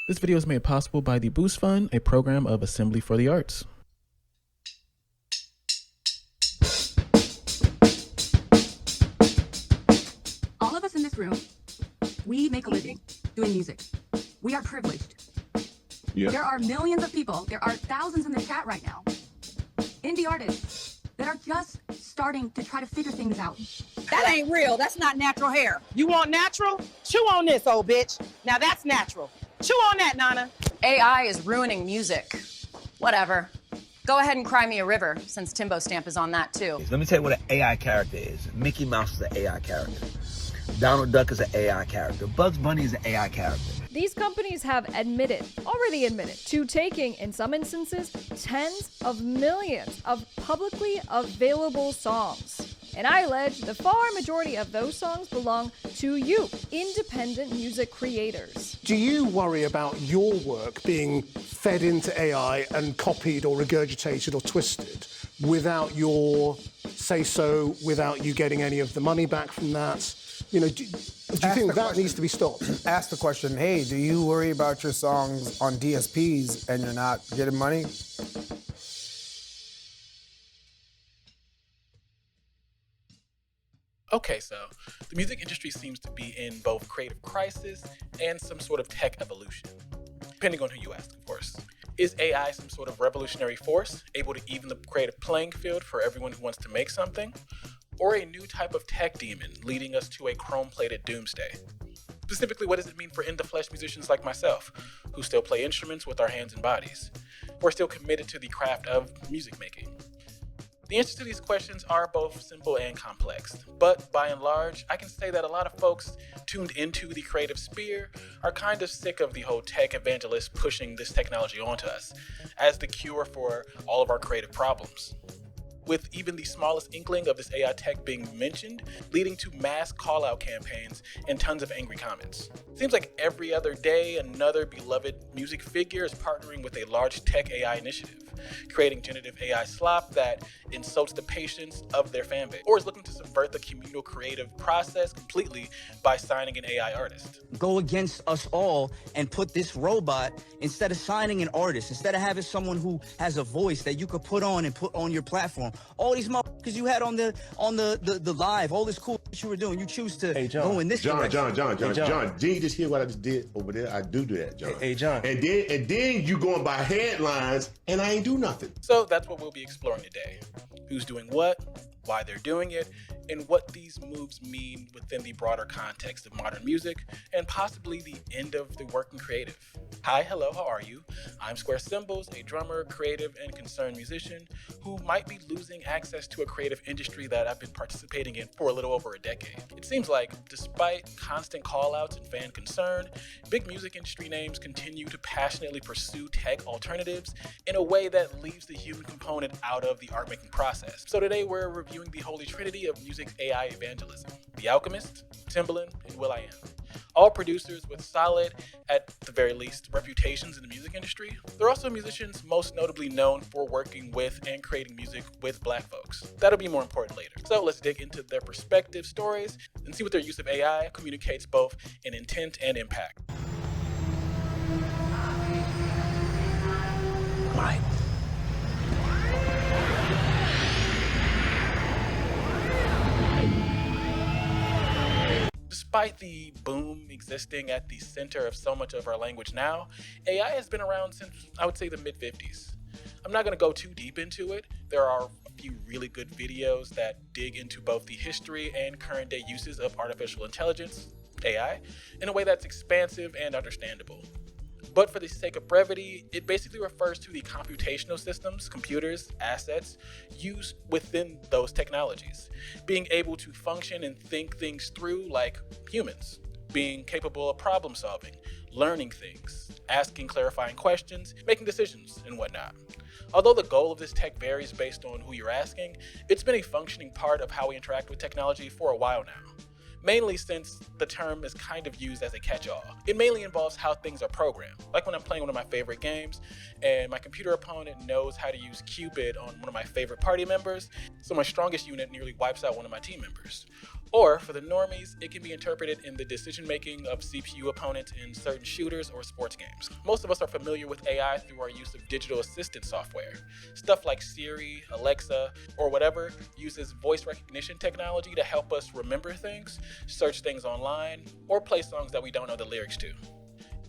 This video is made possible by the Boost Fund, a program of Assembly for the Arts. All of us in this room, we make a living doing music. We are privileged. Yeah. There are millions of people, there are thousands in the chat right now, indie artists that are just starting to try to figure things out. That ain't real. That's not natural hair. You want natural? Chew on this, old bitch. Now that's natural. Chew on that, Nana. AI is ruining music. Whatever. Go ahead and cry me a river, since Timbo stamp is on that too. Let me tell you what an AI character is. Mickey Mouse is an AI character. Donald Duck is an AI character. Bugs Bunny is an AI character. These companies have already admitted, to taking, in some instances, tens of millions of publicly available songs. And I allege the far majority of those songs belong to you, independent music creators. Do you worry about your work being fed into AI and copied or regurgitated or twisted without your say-so, without you getting any of the money back from that? You know, do you think that needs to be stopped? Ask the question, hey, do you worry about your songs on DSPs and you're not getting money? Okay, so the music industry seems to be in both creative crisis and some sort of tech evolution, depending on who you ask, of course. Is AI some sort of revolutionary force, able to even the creative playing field for everyone who wants to make something? Or a new type of tech demon leading us to a chrome-plated doomsday? Specifically, what does it mean for in-the-flesh musicians like myself, who still play instruments with our hands and bodies? We're still committed to the craft of music making. The answers to these questions are both simple and complex, but by and large, I can say that a lot of folks tuned into the creative sphere are kind of sick of the whole tech evangelist pushing this technology onto us as the cure for all of our creative problems, with even the smallest inkling of this AI tech being mentioned, leading to mass call-out campaigns and tons of angry comments. Seems like every other day, another beloved music figure is partnering with a large tech AI initiative, creating generative AI slop that insults the patience of their fanbase, or is looking to subvert the communal creative process completely by signing an AI artist. Go against us all and put this robot, instead of signing an artist, instead of having someone who has a voice that you could put on and put on your platform, all these motherfuckers you had on the live, all this cool shit you were doing, you choose to go in this direction. John, did you just hear what I just did over there? I do that, John. Hey, John. And then you going by headlines, and I ain't do nothing. So that's what we'll be exploring today. Who's doing what, why they're doing it, and what these moves mean within the broader context of modern music, and possibly the end of the working creative. Hi, hello, how are you? I'm Square Symbols, a drummer, creative, and concerned musician who might be losing access to a creative industry that I've been participating in for a little over a decade. It seems like, despite constant call-outs and fan concern, big music industry names continue to passionately pursue tech alternatives in a way that leaves the human component out of the art-making process. So today we're reviewing the holy trinity of music AI evangelism: the Alchemist, Timbaland, and will.i.am. All producers with solid, at the very least, reputations in the music industry. They're also musicians most notably known for working with and creating music with Black folks. That'll be more important later. So let's dig into their perspective stories and see what their use of AI communicates both in intent and impact. Right. Despite the boom existing at the center of so much of our language now, AI has been around since, I would say, the mid-50s. I'm not going to go too deep into it. There are a few really good videos that dig into both the history and current day uses of artificial intelligence, AI, in a way that's expansive and understandable. But for the sake of brevity, it basically refers to the computational systems, computers, assets used within those technologies, being able to function and think things through like humans, being capable of problem solving, learning things, asking clarifying questions, making decisions, and whatnot. Although the goal of this tech varies based on who you're asking, it's been a functioning part of how we interact with technology for a while now. mainly since the term is kind of used as a catch-all. It mainly involves how things are programmed. Like when I'm playing one of my favorite games and my computer opponent knows how to use Cupid on one of my favorite party members, so my strongest unit nearly wipes out one of my team members. Or, for the normies, it can be interpreted in the decision-making of CPU opponents in certain shooters or sports games. Most of us are familiar with AI through our use of digital assistant software. Stuff like Siri, Alexa, or whatever uses voice recognition technology to help us remember things, search things online, or play songs that we don't know the lyrics to.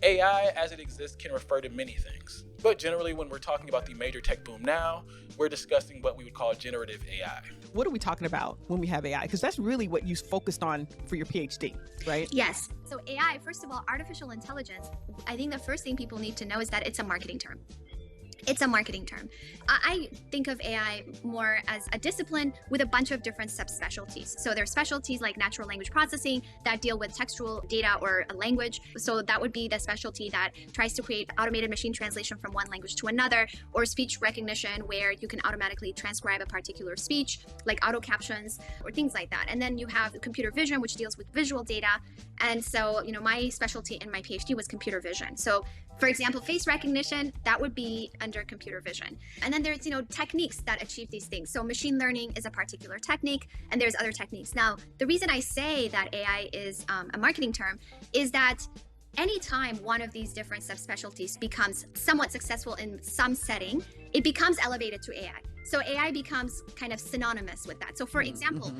AI, as it exists, can refer to many things. But generally, when we're talking about the major tech boom now, we're discussing what we would call generative AI. What are we talking about when we have AI? Because that's really what you focused on for your PhD, right? Yes. So AI, first of all, artificial intelligence, I think the first thing people need to know is that it's a marketing term. It's a marketing term. I think of AI more as a discipline with a bunch of different subspecialties. So there are specialties like natural language processing that deal with textual data or a language. So that would be the specialty that tries to create automated machine translation from one language to another, or speech recognition where you can automatically transcribe a particular speech, like auto captions or things like that. And then you have computer vision, which deals with visual data. And so, my specialty in my PhD was computer vision. So for example, face recognition, that would be under computer vision. And then there's, techniques that achieve these things. So machine learning is a particular technique, and there's other techniques. Now, the reason I say that AI is a marketing term is that anytime one of these different subspecialties becomes somewhat successful in some setting, it becomes elevated to AI. So AI becomes kind of synonymous with that. So for example,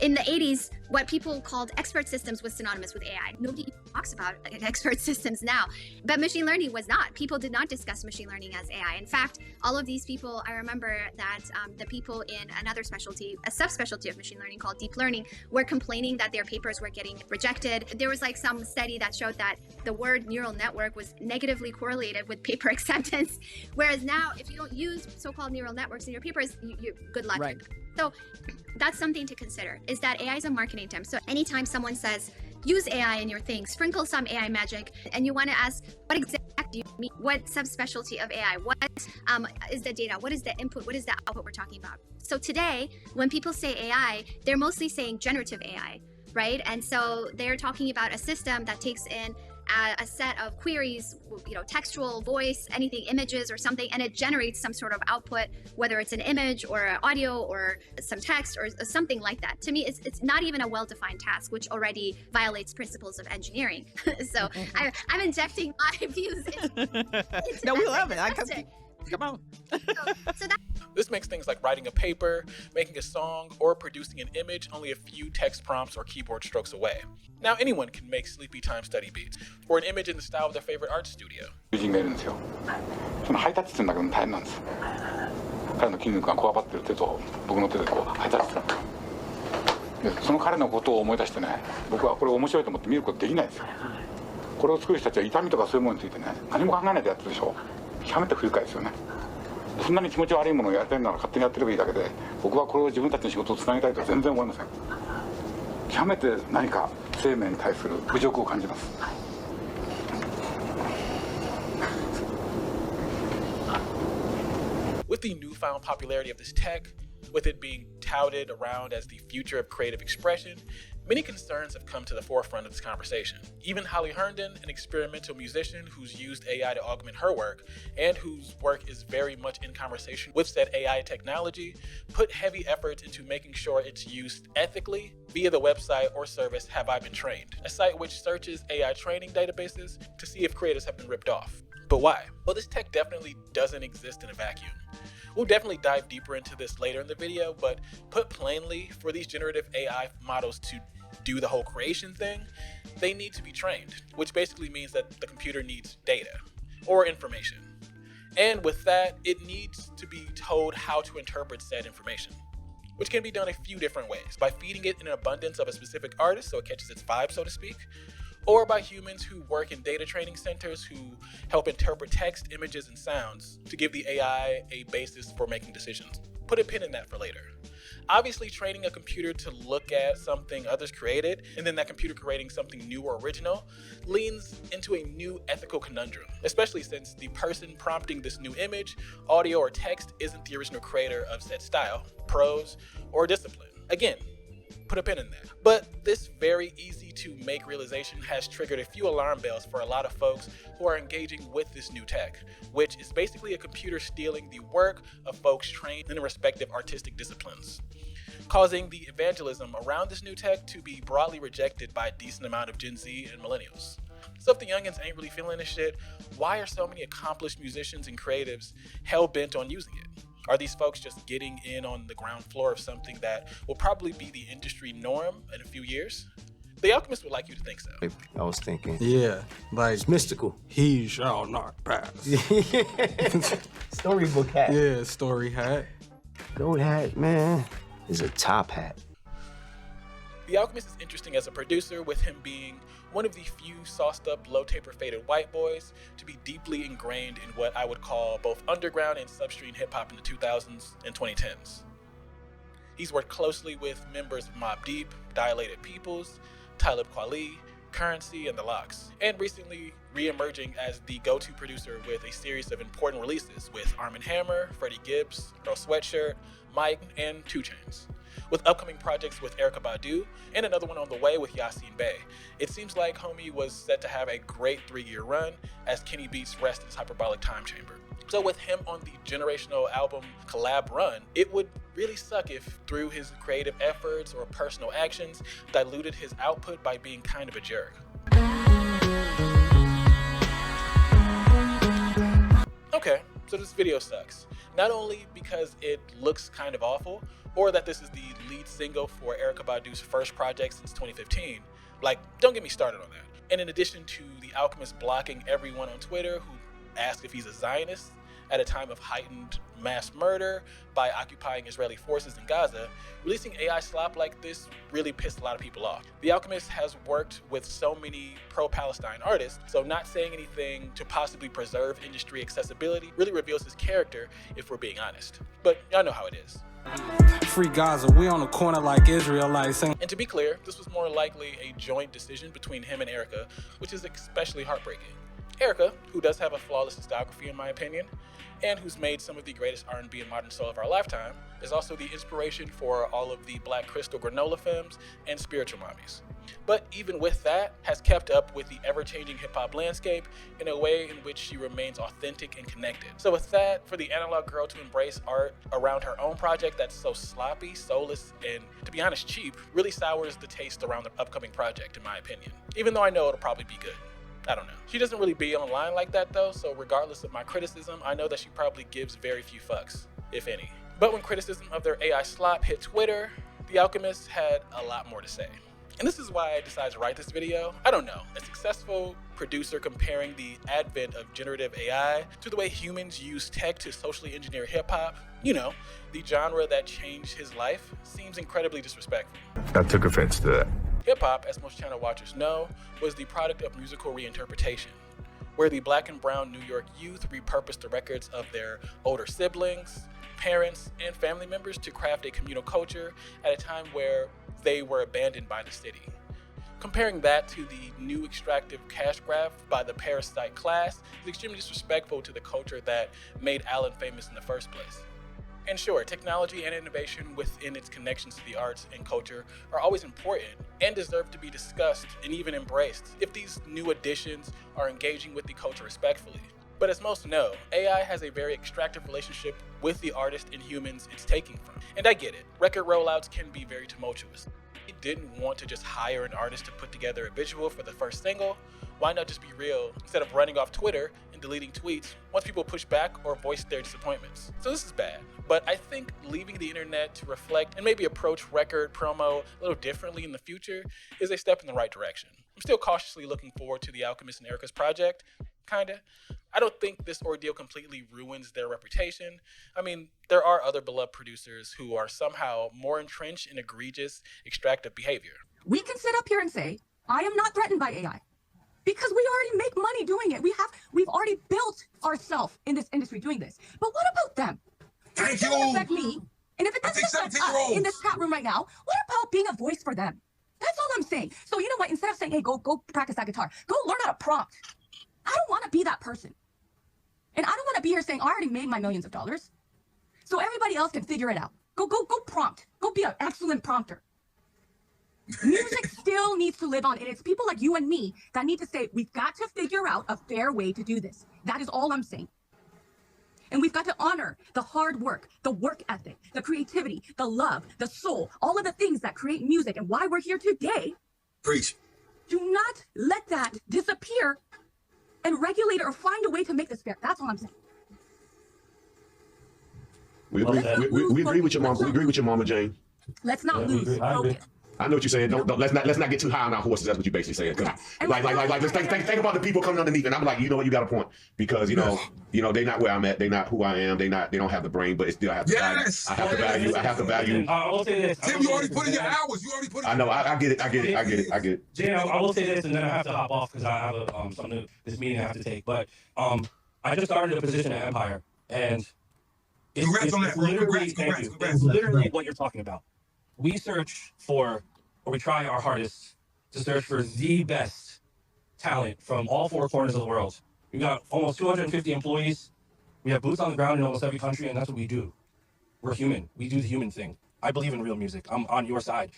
in the 80s, what people called expert systems was synonymous with AI. Nobody talks about expert systems now, but machine learning was not. People did not discuss machine learning as AI. In fact, all of these people, I remember that the people in another specialty, a subspecialty of machine learning called deep learning, were complaining that their papers were getting rejected. There was some study that showed that the word neural network was negatively correlated with paper acceptance. Whereas now, if you don't use so-called neural networks in your papers, you good luck. Right. So that's something to consider, is that AI is a marketing term. So anytime someone says, use AI in your thing, sprinkle some AI magic, and you want to ask, what exactly do you mean? What subspecialty of AI? What is the data? What is the input? What is the output we're talking about? So today, when people say AI, they're mostly saying generative AI, right? And so they're talking about a system that takes in a set of queries, textual, voice, anything, images or something, and it generates some sort of output, whether it's an image or audio or some text or something like that. To me, it's not even a well-defined task, which already violates principles of engineering. So I'm injecting my views into No, we love it. Come on. So that. This makes things like writing a paper, making a song, or producing an image only a few text prompts or keyboard strokes away. Now anyone can make sleepy time study beats, or an image in the style of their favorite art studio. 友人がいるんですよ。そのハイタッチするんだけど大変なんですよ。彼の筋肉がこわばってる手と僕の手でこうハイタッチするんですよ。で、その彼のことを思い出してね、僕はこれ面白いと思って見ることできないんですよ。これを作る人たちは痛みとかそういうものについてね、何も考えないでやってるでしょ。極めて不愉快ですよね。そんなに気持ち悪いものをやりたいなら勝手にやってればいいだけで、僕はこれを自分たちの仕事をつなげたいとは全然思いません。極めて何か生命に対する侮辱を感じます。With the newfound popularity of this tech, with it being touted around as the future of creative expression, many concerns have come to the forefront of this conversation. Even Holly Herndon, an experimental musician who's used AI to augment her work, and whose work is very much in conversation with said AI technology, put heavy efforts into making sure it's used ethically via the website or service Have I Been Trained, a site which searches AI training databases to see if creators have been ripped off. But why? Well, this tech definitely doesn't exist in a vacuum. We'll definitely dive deeper into this later in the video, but put plainly, for these generative AI models to do the whole creation thing, they need to be trained, which basically means that the computer needs data or information. And with that, it needs to be told how to interpret said information, which can be done a few different ways: by feeding it an abundance of a specific artist so it catches its vibe, so to speak, or by humans who work in data training centers who help interpret text, images, and sounds to give the AI a basis for making decisions. Put a pin in that for later. Obviously, training a computer to look at something others created, and then that computer creating something new or original, leans into a new ethical conundrum, especially since the person prompting this new image, audio, or text isn't the original creator of said style, prose, or discipline. Again, Put a pin in that. But this very easy to make realization has triggered a few alarm bells for a lot of folks who are engaging with this new tech, which is basically a computer stealing the work of folks trained in the respective artistic disciplines, causing the evangelism around this new tech to be broadly rejected by a decent amount of Gen Z and millennials. So if the youngins ain't really feeling this shit, why are so many accomplished musicians and creatives hell-bent on using it? Are these folks just getting in on the ground floor of something that will probably be the industry norm in a few years? The Alchemist would like you to think so. I was thinking. Yeah, like it's mystical. He shall not pass. Storybook hat. Yeah, story hat. Gold hat, man, is a top hat. The Alchemist is interesting as a producer, with him being one of the few sauced up, low taper faded white boys to be deeply ingrained in what I would call both underground and substream hip hop in the 2000s and 2010s. He's worked closely with members of Mobb Deep, Dilated Peoples, Talib Kweli, Currency, and The Lox, and recently re-emerging as the go-to producer with a series of important releases with Arm & Hammer, Freddie Gibbs, Earl Sweatshirt, Mike, and 2 Chainz, with upcoming projects with Erykah Badu and another one on the way with Yasin Bey. It seems like homie was set to have a great 3-year run as Kenny Beats rests in his hyperbolic time chamber. So with him on the generational album collab run, it would really suck if through his creative efforts or personal actions diluted his output by being kind of a jerk. Okay, so this video sucks. Not only because it looks kind of awful, or that this is the lead single for Erykah Badu's first project since 2015. Like, don't get me started on that. And in addition to The Alchemist blocking everyone on Twitter who asked if he's a Zionist at a time of heightened mass murder by occupying Israeli forces in Gaza, releasing AI slop like this really pissed a lot of people off. The Alchemist has worked with so many pro-Palestine artists, so not saying anything to possibly preserve industry accessibility really reveals his character, if we're being honest. But y'all know how it is. Free Gaza, we on the corner like Israelites. And to be clear, this was more likely a joint decision between him and Erykah, which is especially heartbreaking. Erykah, who does have a flawless discography in my opinion, and who's made some of the greatest R&B and modern soul of our lifetime, is also the inspiration for all of the Black Crystal granola femmes and spiritual mommies. But even with that, has kept up with the ever-changing hip-hop landscape in a way in which she remains authentic and connected. So with that, for the analog girl to embrace art around her own project that's so sloppy, soulless, and to be honest, cheap, really sours the taste around the upcoming project, in my opinion. Even though I know it'll probably be good. I don't know. She doesn't really be online like that though, so regardless of my criticism, I know that she probably gives very few fucks, if any. But when criticism of their AI slop hit Twitter, The Alchemist had a lot more to say. And this is why I decided to write this video. I don't know, a successful producer comparing the advent of generative AI to the way humans use tech to socially engineer hip-hop, you know, the genre that changed his life, seems incredibly disrespectful. I took offense to that. Hip-hop, as most channel watchers know, was the product of musical reinterpretation, where the Black and brown New York youth repurposed the records of their older siblings, parents, and family members to craft a communal culture at a time where they were abandoned by the city. Comparing that to the new extractive cash grab by the parasite class is extremely disrespectful to the culture that made Allen famous in the first place. And sure, technology and innovation within its connections to the arts and culture are always important and deserve to be discussed and even embraced if these new additions are engaging with the culture respectfully. But as most know, AI has a very extractive relationship with the artist and humans it's taking from. And I get it, record rollouts can be very tumultuous. If you didn't want to just hire an artist to put together a visual for the first single, why not just be real instead of running off Twitter and deleting tweets once people push back or voice their disappointments? So this is bad, but I think leaving the internet to reflect and maybe approach record promo a little differently in the future is a step in the right direction. I'm still cautiously looking forward to the Alchemist and Erykah's project, kinda. I don't think this ordeal completely ruins their reputation. I mean, there are other beloved producers who are somehow more entrenched in egregious, extractive behavior. We can sit up here and say, I am not threatened by AI. Because we already make money doing it. We've already built ourselves in this industry doing this. But what about them? If it doesn't affect me, and if it doesn't affect us in this chat room right now, what about being a voice for them? That's all I'm saying. So you know what? Instead of saying, hey, go practice that guitar, go learn how to prompt. I don't want to be that person. And I don't want to be here saying, I already made my millions of dollars. So everybody else can figure it out. Go prompt. Go be an excellent prompter. Music still needs to live on, and it's people like you and me that need to say, we've got to figure out a fair way to do this. That is all I'm saying. And we've got to honor the hard work, the work ethic, the creativity, the love, the soul, all of the things that create music and why we're here today. Preach. Do not let that disappear and regulate it or find a way to make this fair. That's all I'm saying. We agree with your mom. We agree with your mama, Jane. Let's not lose focus. I know what you're saying. Let's not get too high on our horses. That's what you're basically saying. Like, let's think about the people coming underneath. And I'm like, you know what, you got a point, because you know, they're not where I'm at. They're not who I am. They don't have the brain, but it's still I have the value. I have the value. I will say this. Tim, you already put in your hours. You already put in. I know. I get it. Jay, I will say this, and then I have to hop off because I have something. This meeting I have to take. But I just started a position at Empire, and it's literally what you're talking about. We search for, or we try our hardest to search for the best talent from all four corners of the world. We got almost 250 employees. We have boots on the ground in almost every country, and that's what we do. We're human. We do the human thing. I believe in real music. I'm on your side.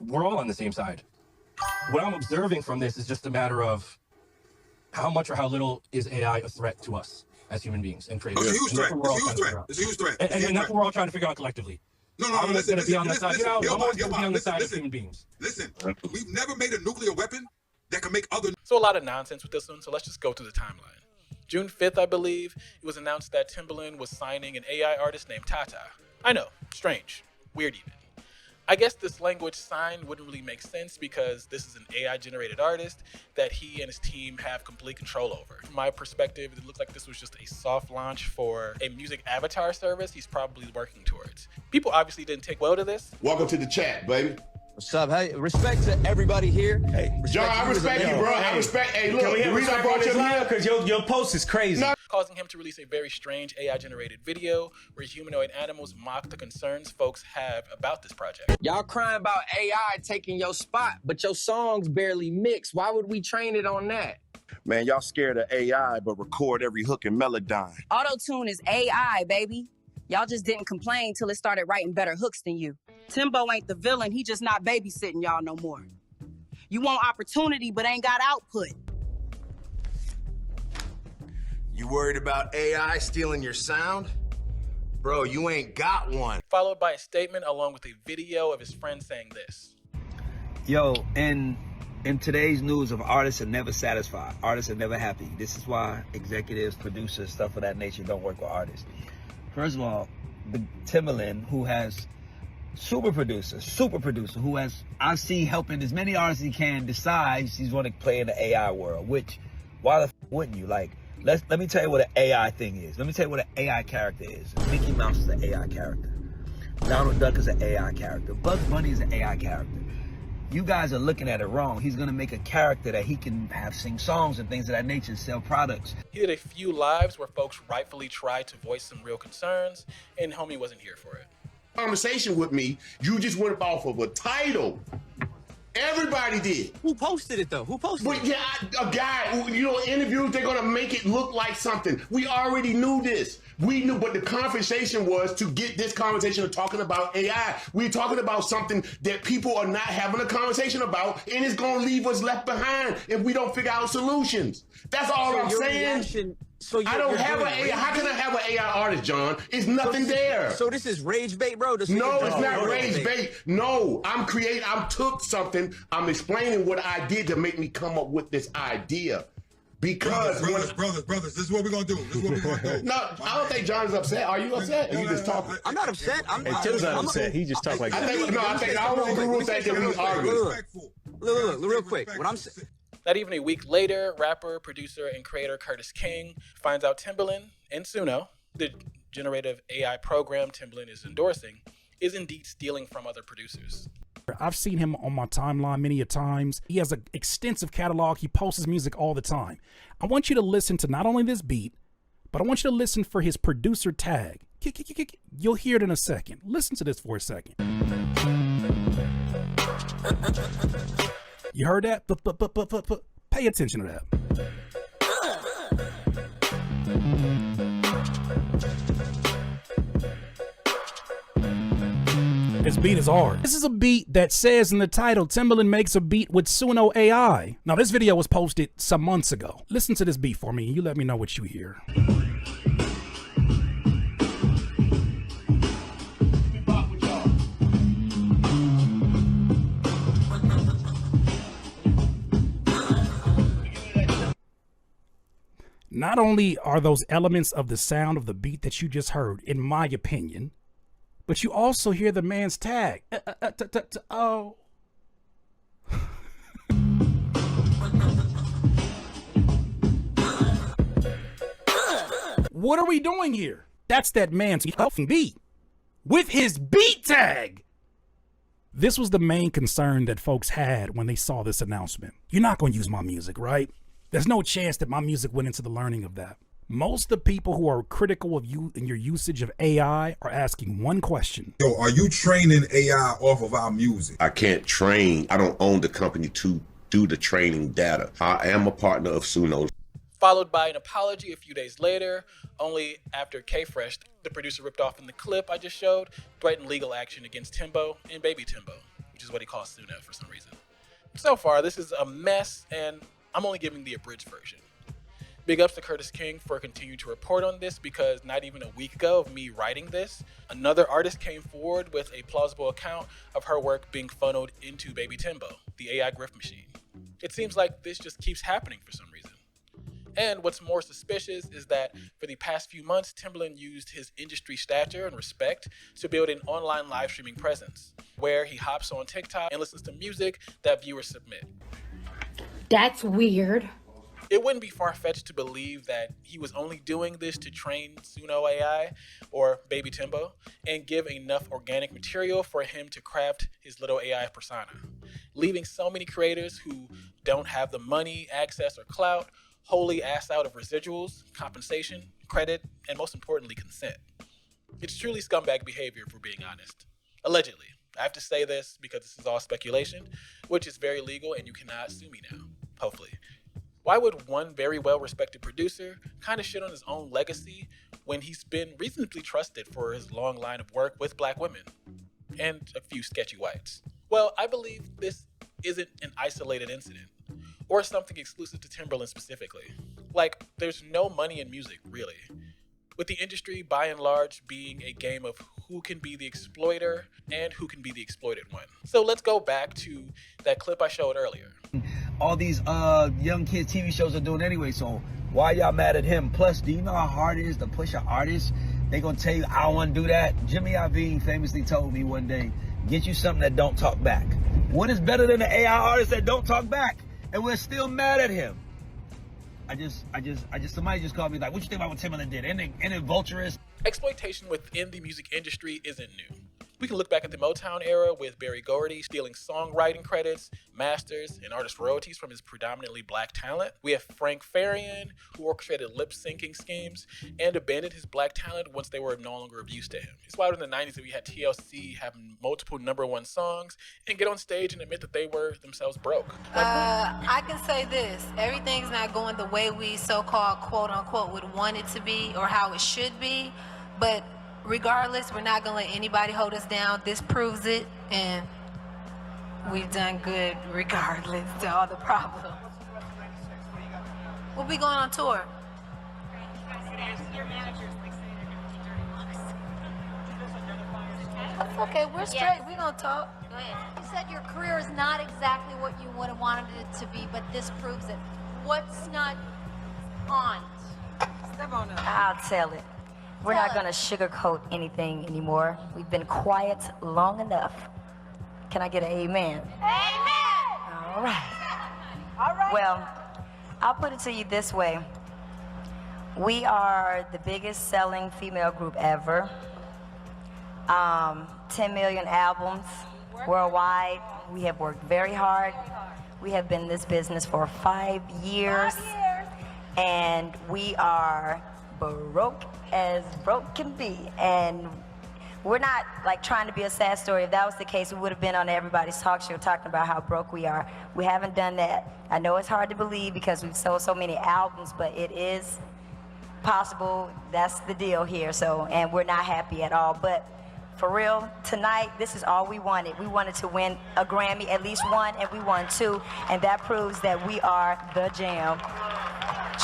We're all on the same side. What I'm observing from this is just a matter of how much or how little is AI a threat to us as human beings and creators. It's a huge threat. It's a huge threat. And that's what we're all trying to figure out collectively. I'm always going to be on the side. I'm always going to be on the side of human beings. Listen, we've never made a nuclear weapon that can make other. So a lot of nonsense with this one. So let's just go through the timeline. June 5th, I believe, it was announced that Timbaland was signing an AI artist named TaTa. I know, strange, weird even. I guess this language sign wouldn't really make sense because this is an AI-generated artist that he and his team have complete control over. From my perspective, it looked like this was just a soft launch for a music avatar service he's probably working towards. People obviously didn't take well to this. Welcome to the chat, baby. What's up? Hey, respect to everybody here. Hey, John, I respect you, bro. I respect. Hey, look, the reason I brought you here because your post is crazy. Causing him to release a very strange AI-generated video where humanoid animals mock the concerns folks have about this project. Y'all crying about AI taking your spot, but your songs barely mix. Why would we train it on that? Man, y'all scared of AI, but record every hook in Melodyne. Auto-tune is AI, baby. Y'all just didn't complain till it started writing better hooks than you. Timbo ain't the villain, he just not babysitting y'all no more. You want opportunity, but ain't got output. You worried about AI stealing your sound? Bro, you ain't got one. Followed by a statement along with a video of his friend saying this. Yo, in today's news of artists are never satisfied, artists are never happy. This is why executives, producers, stuff of that nature don't work with artists. First of all, the Timbaland, who has super producer, who has, I see helping as many artists as he can, decides he's going to play in the AI world, which, why the wouldn't you? Like, let me tell you what an AI thing is. Let me tell you what an AI character is. Mickey Mouse is an AI character. Donald Duck is an AI character. Bugs Bunny is an AI character. You guys are looking at it wrong. He's going to make a character that he can have sing songs and things of that nature, sell products. He did a few lives where folks rightfully tried to voice some real concerns, and homie wasn't here for it. Conversation with me, you just went off of a title. Everybody did. Who posted it though? Who posted it? Yeah, a guy, interviews, they're gonna make it look like something. We already knew this. We knew, but the conversation was to get this conversation of talking about AI. We're talking about something that people are not having a conversation about, and it's gonna leave us left behind if we don't figure out solutions. That's all I'm saying. I don't have an AI. How can I have an AI artist, John? It's nothing there. So this is rage bait, bro? No, it's not rage bait. No, I took something, I'm explaining what I did to make me come up with this idea. Because brothers, this is what we're gonna do. No, I don't think John is upset. Are you upset? You just talking. I'm not upset. Tim's not upset. He just talked like that. I don't think Guru think that we argue. Look, real quick. What I'm saying. Not even a week later, rapper, producer, and creator Curtis King finds out Timbaland and Suno, the generative AI program Timbaland is endorsing, is indeed stealing from other producers. I've seen him on my timeline many a times. He has an extensive catalog. He posts his music all the time. I want you to listen to not only this beat, but I want you to listen for his producer tag. You'll hear it in a second. Listen to this for a second. You heard that? Pay attention to that. It's This beat is hard. This is a beat that says in the title, Timbaland makes a beat with Suno AI. Now, this video was posted some months ago. Listen to this beat for me, and you let me know what you hear. Not only are those elements of the sound of the beat that you just heard, in my opinion, but you also hear the man's tag. Oh. What are we doing here? That's that man's beat with his beat tag. This was the main concern that folks had when they saw this announcement. You're not going to use my music, right? There's no chance that my music went into the learning of that. Most of the people who are critical of you and your usage of AI are asking one question. Yo, are you training AI off of our music? I can't train. I don't own the company to do the training data. I am a partner of Suno. Followed by an apology a few days later, only after K-Fresh, the producer ripped off in the clip I just showed, threatened legal action against Timbo and Baby Timbo, which is what he calls Suno for some reason. So far, this is a mess, and I'm only giving the abridged version. Big ups to Curtis King for continuing to report on this, because not even a week ago of me writing this, another artist came forward with a plausible account of her work being funneled into Baby Timbo, the AI grift machine. It seems like this just keeps happening for some reason. And what's more suspicious is that for the past few months, Timbaland used his industry stature and respect to build an online live streaming presence, where he hops on TikTok and listens to music that viewers submit. That's weird. It wouldn't be far-fetched to believe that he was only doing this to train Suno AI or Baby Timbo and give enough organic material for him to craft his little AI persona, leaving so many creators who don't have the money, access, or clout wholly asked out of residuals, compensation, credit, and most importantly, consent. It's truly scumbag behavior, if we're being honest. Allegedly. I have to say this because this is all speculation, which is very legal and you cannot sue me now, hopefully. Why would one very well-respected producer kind of shit on his own legacy when he's been reasonably trusted for his long line of work with black women and a few sketchy whites? Well, I believe this isn't an isolated incident or something exclusive to Timbaland specifically. Like, there's no money in music, really, with the industry by and large being a game of who can be the exploiter and who can be the exploited one. So let's go back to that clip I showed earlier. All these young kids TV shows are doing anyway, so why y'all mad at him? Plus, do you know how hard it is to push an artist? They gonna tell you, I don't wanna do that. Jimmy Iovine famously told me one day, get you something that don't talk back. What is better than an AI artist that don't talk back? And we're still mad at him. Somebody just called me like, what you think about what Timbaland did? Ain't it vulturous? Exploitation within the music industry isn't new. We can look back at the Motown era with Berry Gordy stealing songwriting credits, masters, and artist royalties from his predominantly black talent. We have Frank Farian, who orchestrated lip-syncing schemes and abandoned his black talent once they were no longer of use to him. It's why in the 90s that we had TLC have multiple #1 songs and get on stage and admit that they were themselves broke. I can say this. Everything's not going the way we so-called quote-unquote would want it to be or how it should be, but regardless, we're not gonna let anybody hold us down. This proves it, and we've done good regardless to all the problems. We'll be going on tour. That's okay, we're straight, we're gonna talk. Go ahead. You said your career is not exactly what you would have wanted it to be, but this proves it. What's not on? Step on up. I'll tell it. We're not going to sugarcoat anything anymore. We've been quiet long enough. Can I get an amen? Amen! All right. All right. Well, I'll put it to you this way. We are the biggest selling female group ever. 10 million albums worldwide. We have worked very hard. We have been in this business for 5 years. And we are broke as broke can be, and we're not like trying to be a sad story. If that was the case, we would have been on everybody's talk show talking about how broke we are. We haven't done that. I know it's hard to believe because we've sold so many albums, but it is possible. That's the deal here. So, and we're not happy at all. But For real, tonight, this is all we wanted. We wanted to win a Grammy, at least one, and we won two, and that proves that we are the jam.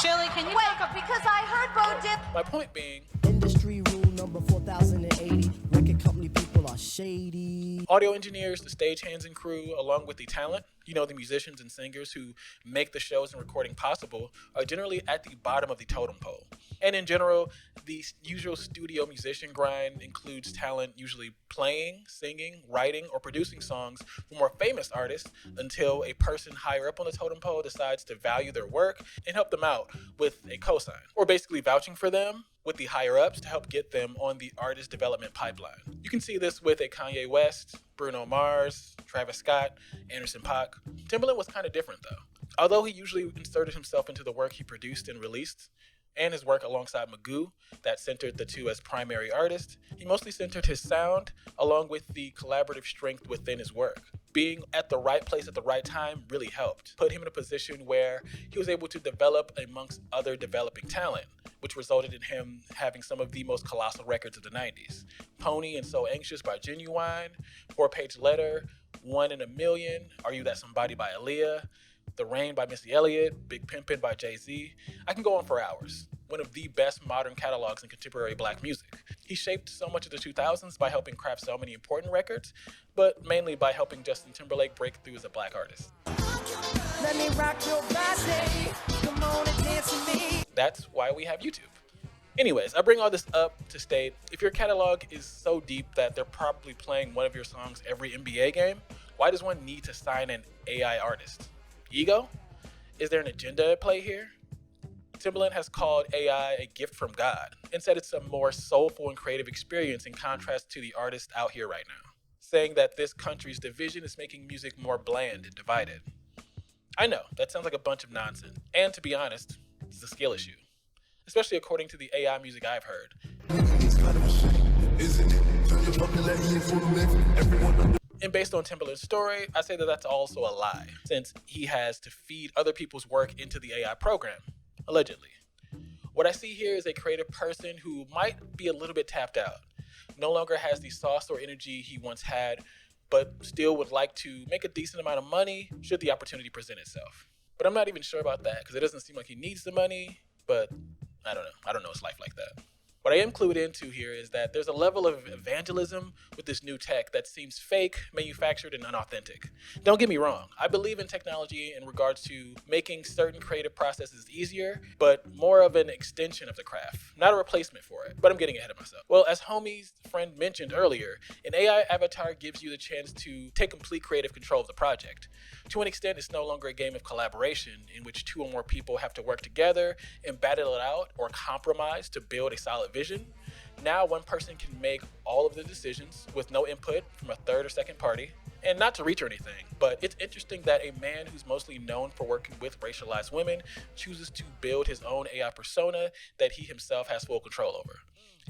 Chili, can you wait? Because I heard Bo did. My point being, industry rule number 4080. Record company people are shady. audio engineers, the stagehands and crew, along with the talent, the musicians and singers who make the shows and recording possible, are generally at the bottom of the totem pole. And in general, the usual studio musician grind includes talent usually playing, singing, writing, or producing songs for more famous artists until a person higher up on the totem pole decides to value their work and help them out with a cosign, or basically vouching for them with the higher ups to help get them on the artist development pipeline. You can see this with a Kanye West, Bruno Mars, Travis Scott, Anderson .Paak. Timbaland was kind of different though. Although he usually inserted himself into the work he produced and released, and his work alongside Magoo that centered the two as primary artists, he mostly centered his sound along with the collaborative strength within his work. Being at the right place at the right time really helped, put him in a position where he was able to develop amongst other developing talent, which resulted in him having some of the most colossal records of the 90s. Pony and So Anxious by Genuine, 4-Page Letter, 1 in a Million, Are You That Somebody by Aaliyah, The Rain by Missy Elliott, Big Pimpin' by Jay-Z. I can go on for hours. One of the best modern catalogs in contemporary black music. He shaped so much of the 2000s by helping craft so many important records, but mainly by helping Justin Timberlake break through as a black artist. Let me rock your body. Come on and dance with me. That's why we have YouTube. Anyways, I bring all this up to state, if your catalog is so deep that they're probably playing one of your songs every NBA game, why does one need to sign an AI artist? Ego? Is there an agenda at play here? Timbaland has called AI a gift from God and said it's a more soulful and creative experience in contrast to the artists out here right now, saying that this country's division is making music more bland and divided. I know, that sounds like a bunch of nonsense, and to be honest, it's a skill issue, especially according to the AI music I've heard. And based on Timbaland's story, I say that that's also a lie, since he has to feed other people's work into the AI program, allegedly. What I see here is a creative person who might be a little bit tapped out, no longer has the sauce or energy he once had, but still would like to make a decent amount of money should the opportunity present itself. But I'm not even sure about that, because it doesn't seem like he needs the money, but I don't know. I don't know his life like that. What I am clued into here is that there's a level of evangelism with this new tech that seems fake, manufactured, and unauthentic. Don't get me wrong, I believe in technology in regards to making certain creative processes easier, but more of an extension of the craft, not a replacement for it. But I'm getting ahead of myself. Well, as homie's friend mentioned earlier, an AI avatar gives you the chance to take complete creative control of the project. To an extent, it's no longer a game of collaboration in which two or more people have to work together and battle it out or compromise to build a solid vision. Now one person can make all of the decisions with no input from a third or second party. And not to reach or anything, but it's interesting that a man who's mostly known for working with racialized women chooses to build his own AI persona that he himself has full control over.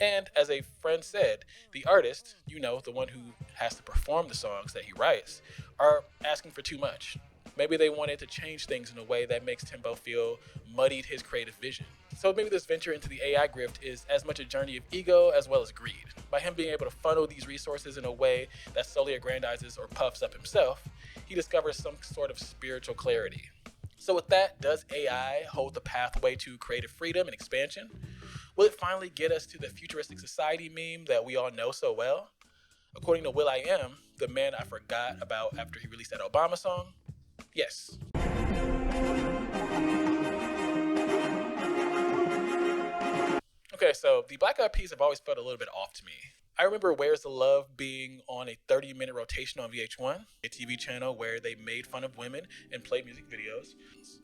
And as a friend said, the artist, the one who has to perform the songs that he writes, are asking for too much. Maybe they wanted to change things in a way that makes Timbo feel muddied his creative vision. So maybe this venture into the AI grift is as much a journey of ego as well as greed. By him being able to funnel these resources in a way that solely aggrandizes or puffs up himself, he discovers some sort of spiritual clarity. So with that, does AI hold the pathway to creative freedom and expansion? Will it finally get us to the futuristic society meme that we all know so well? According to will.i.am, the man I forgot about after he released that Obama song, yes. Okay, so the Black Eyed Peas have always felt a little bit off to me. I remember Where's the Love being on a 30-minute rotation on VH1, a TV channel where they made fun of women and played music videos,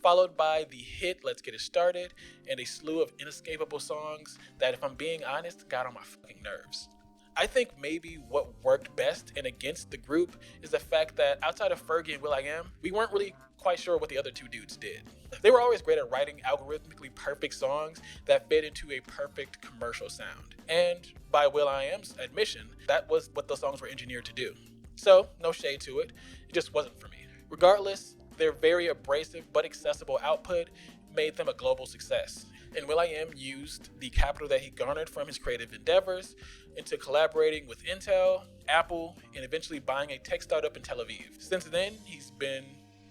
followed by the hit Let's Get It Started and a slew of inescapable songs that, if I'm being honest, got on my fucking nerves. I think maybe what worked best and against the group is the fact that outside of Fergie and will.i.am, we weren't really quite sure what the other two dudes did. They were always great at writing algorithmically perfect songs that fit into a perfect commercial sound. And by will.i.am's admission, that was what those songs were engineered to do. So, no shade to it, it just wasn't for me. Regardless, their very abrasive but accessible output made them a global success. and will.i.am used the capital that he garnered from his creative endeavors into collaborating with Intel, Apple, and eventually buying a tech startup in Tel Aviv. Since then, he's been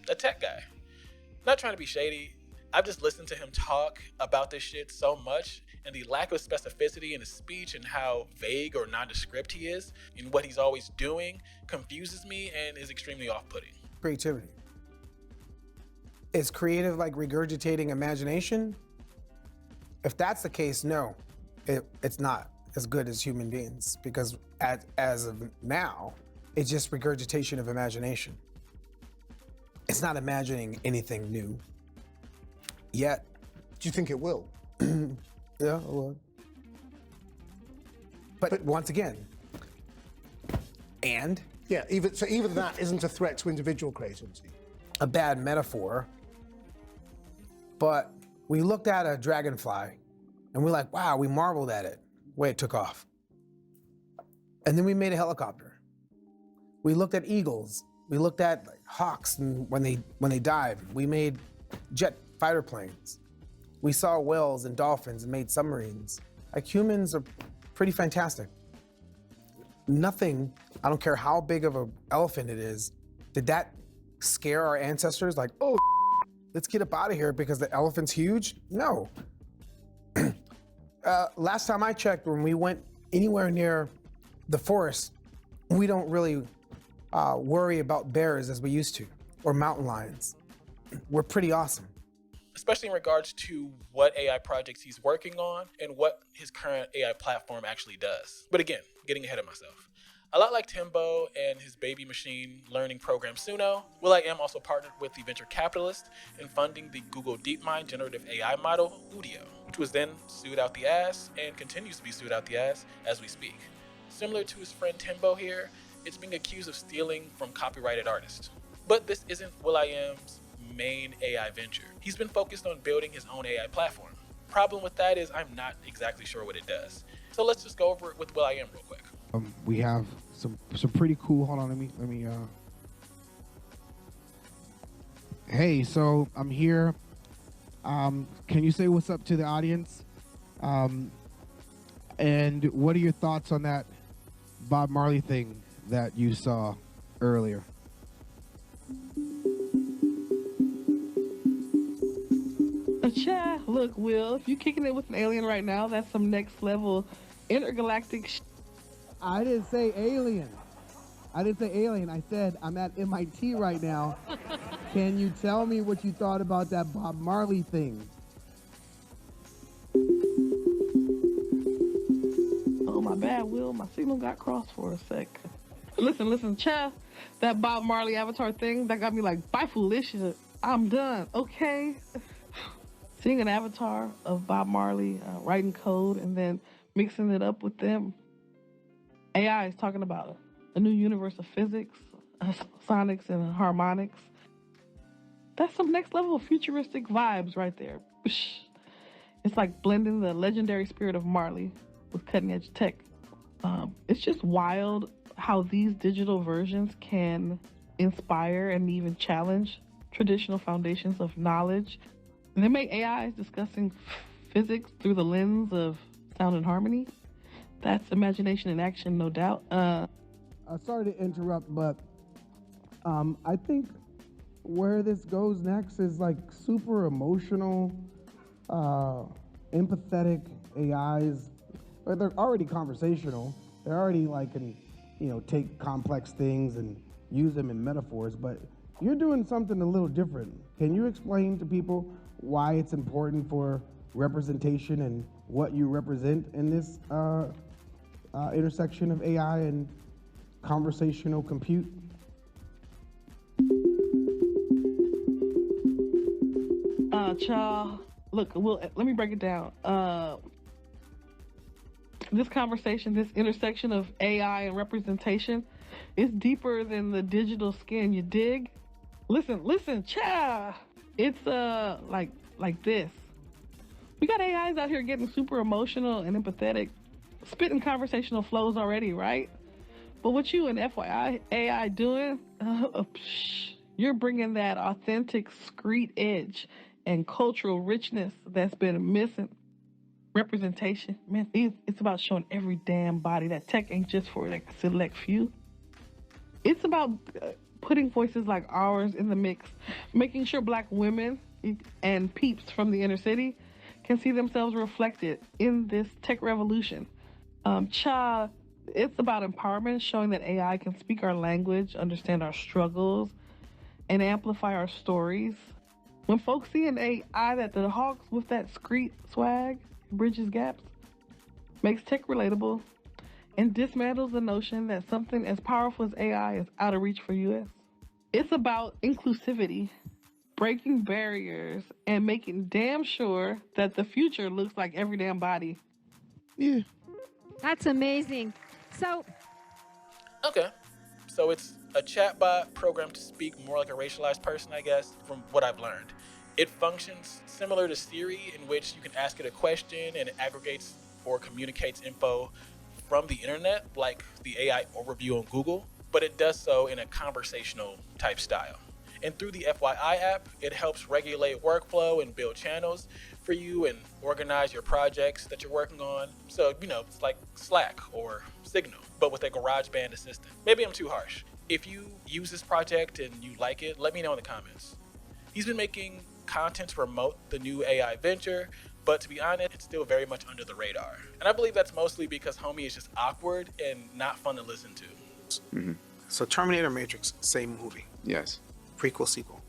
a tech guy. Not trying to be shady, I've just listened to him talk about this shit so much, and the lack of specificity in his speech and how vague or nondescript he is in what he's always doing confuses me and is extremely off-putting. Creativity. Is creative like regurgitating imagination? If that's the case, no, it's not as good as human beings, because as of now, it's just regurgitation of imagination. It's not imagining anything new yet. Do you think it will? Yeah, it will. But once again, and? Yeah, even that isn't a threat to individual creativity. A bad metaphor, but we looked at a dragonfly and we're like, wow, we marveled at it, the way it took off. And then we made a helicopter. We looked at eagles. We looked at hawks and when they dive. We made jet fighter planes. We saw whales and dolphins and made submarines. Like, humans are pretty fantastic. Nothing, I don't care how big of an elephant it is, did that scare our ancestors? Like, oh, let's get up out of here because the elephant's huge? No. Last time I checked, when we went anywhere near the forest, we don't really worry about bears as we used to, or mountain lions. We're pretty awesome. Especially in regards to what AI projects he's working on and what his current AI platform actually does. But again, getting ahead of myself. A lot like Timbo and his baby machine learning program Suno, will.i.am also partnered with the venture capitalist in funding the Google DeepMind generative AI model, Udio, which was then sued out the ass and continues to be sued out the ass as we speak. Similar to his friend Timbo here, it's being accused of stealing from copyrighted artists. But this isn't will.i.am's main AI venture. He's been focused on building his own AI platform. Problem with that is I'm not exactly sure what it does. So let's just go over it with will.i.am real quick. We have some pretty cool, hold on, let me hey, so I'm here. Can you say what's up to the audience? And what are your thoughts on that Bob Marley thing that you saw earlier? Look, Will, if you're kicking it with an alien right now, that's some next level intergalactic I didn't say alien. I didn't say alien. I said I'm at MIT right now. Can you tell me what you thought about that Bob Marley thing? Oh, my bad, Will. My signal got crossed for a sec. Listen, Cha, that Bob Marley avatar thing, that got me like, bye, foolish. I'm done, okay? Seeing an avatar of Bob Marley writing code and then mixing it up with them. AI is talking about a new universe of physics, sonics and harmonics. That's some next level of futuristic vibes right there. It's like blending the legendary spirit of Marley with cutting edge tech. It's just wild how these digital versions can inspire and even challenge traditional foundations of knowledge. And they make AIs discussing physics through the lens of sound and harmony. That's imagination in action, no doubt. Sorry to interrupt, but I think where this goes next is like super emotional, empathetic AIs. They're already conversational. They're already like can, take complex things and use them in metaphors, but you're doing something a little different. Can you explain to people why it's important for representation and what you represent in this intersection of AI and conversational compute? Child, look, let me break it down. This conversation, this intersection of AI and representation is deeper than the digital skin, you dig? Listen, child. It's like this. We got AIs out here getting super emotional and empathetic, spitting conversational flows already, right? But what you and FYI AI doing, you're bringing that authentic screed edge and cultural richness that's been missing. Representation, man, it's about showing every damn body that tech ain't just for like a select few. It's about putting voices like ours in the mix, making sure Black women and peeps from the inner city can see themselves reflected in this tech revolution. It's about empowerment, showing that AI can speak our language, understand our struggles, and amplify our stories. When folks see an AI that the Hawks with that street swag bridges gaps, makes tech relatable, and dismantles the notion that something as powerful as AI is out of reach for US. It's about inclusivity, breaking barriers, and making damn sure that the future looks like every damn body. Yeah. That's amazing. So, Okay. So it's a chatbot programmed to speak more like a racialized person, I guess, from what I've learned. It functions similar to Siri, in which you can ask it a question and it aggregates or communicates info from the internet, like the AI overview on Google, but it does so in a conversational type style. And through the FYI app, it helps regulate workflow and build channels for you and organize your projects that you're working on. So, it's like Slack or Signal, but with a GarageBand assistant. Maybe I'm too harsh. If you use this project and you like it, let me know in the comments. He's been making content to promote the new AI venture, but to be honest, it's still very much under the radar. And I believe that's mostly because homie is just awkward and not fun to listen to. Mm-hmm. So Terminator Matrix, same movie. Yes. Prequel, sequel.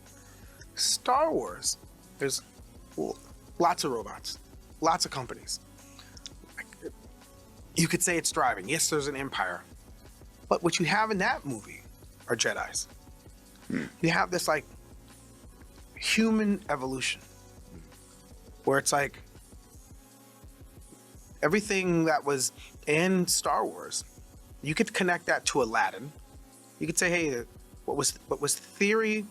Star Wars, there's lots of robots, lots of companies. You could say it's driving. Yes, there's an empire. But what you have in that movie are Jedis. You have this like human evolution where it's like everything that was in Star Wars, you could connect that to Aladdin. You could say, hey, what was theory,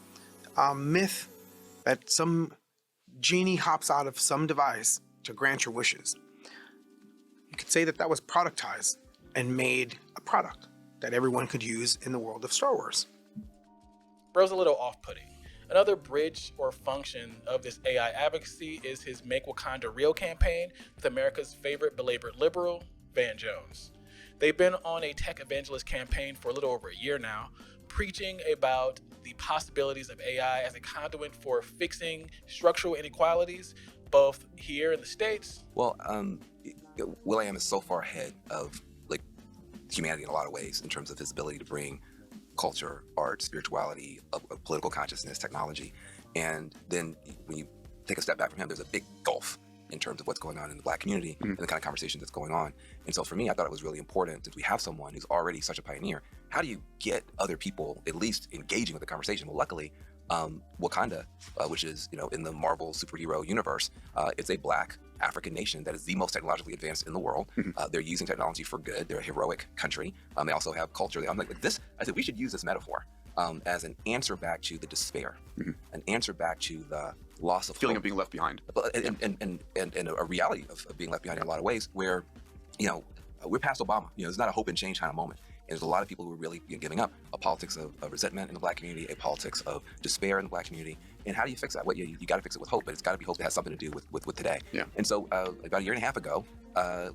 myth that some genie hops out of some device to grant your wishes. You could say that was productized and made a product that everyone could use in the world of Star Wars. Bro's a little off-putting. Another bridge or function of this AI advocacy is his Make Wakanda Real campaign with America's favorite belabored liberal, Van Jones. They've been on a tech evangelist campaign for a little over a year now, preaching about the possibilities of AI as a conduit for fixing structural inequalities, both here in the States. Well, will.i.am is so far ahead of humanity in a lot of ways in terms of his ability to bring culture, art, spirituality, a political consciousness, technology. And then when you take a step back from him, there's a big gulf in terms of what's going on in the Black community and the kind of conversation that's going on. And so for me, I thought it was really important, since we have someone who's already such a pioneer, how do you get other people at least engaging with the conversation? Well, luckily, Wakanda, which is, in the Marvel superhero universe, it's a Black African nation that is the most technologically advanced in the world. They're using technology for good. They're a heroic country. They also have culture. I'm like this. I said we should use this metaphor as an answer back to the despair, an answer back to the loss of feeling hope. of being left behind, and a reality of being left behind in a lot of ways. Where, we're past Obama. It's not a hope and change kind of moment. And there's a lot of people who are really giving up. A politics of resentment in the Black community, a politics of despair in the Black community. And how do you fix that? Well, you got to fix it with hope, but it's got to be hope that has something to do with today. Yeah. And so about a year and a half ago,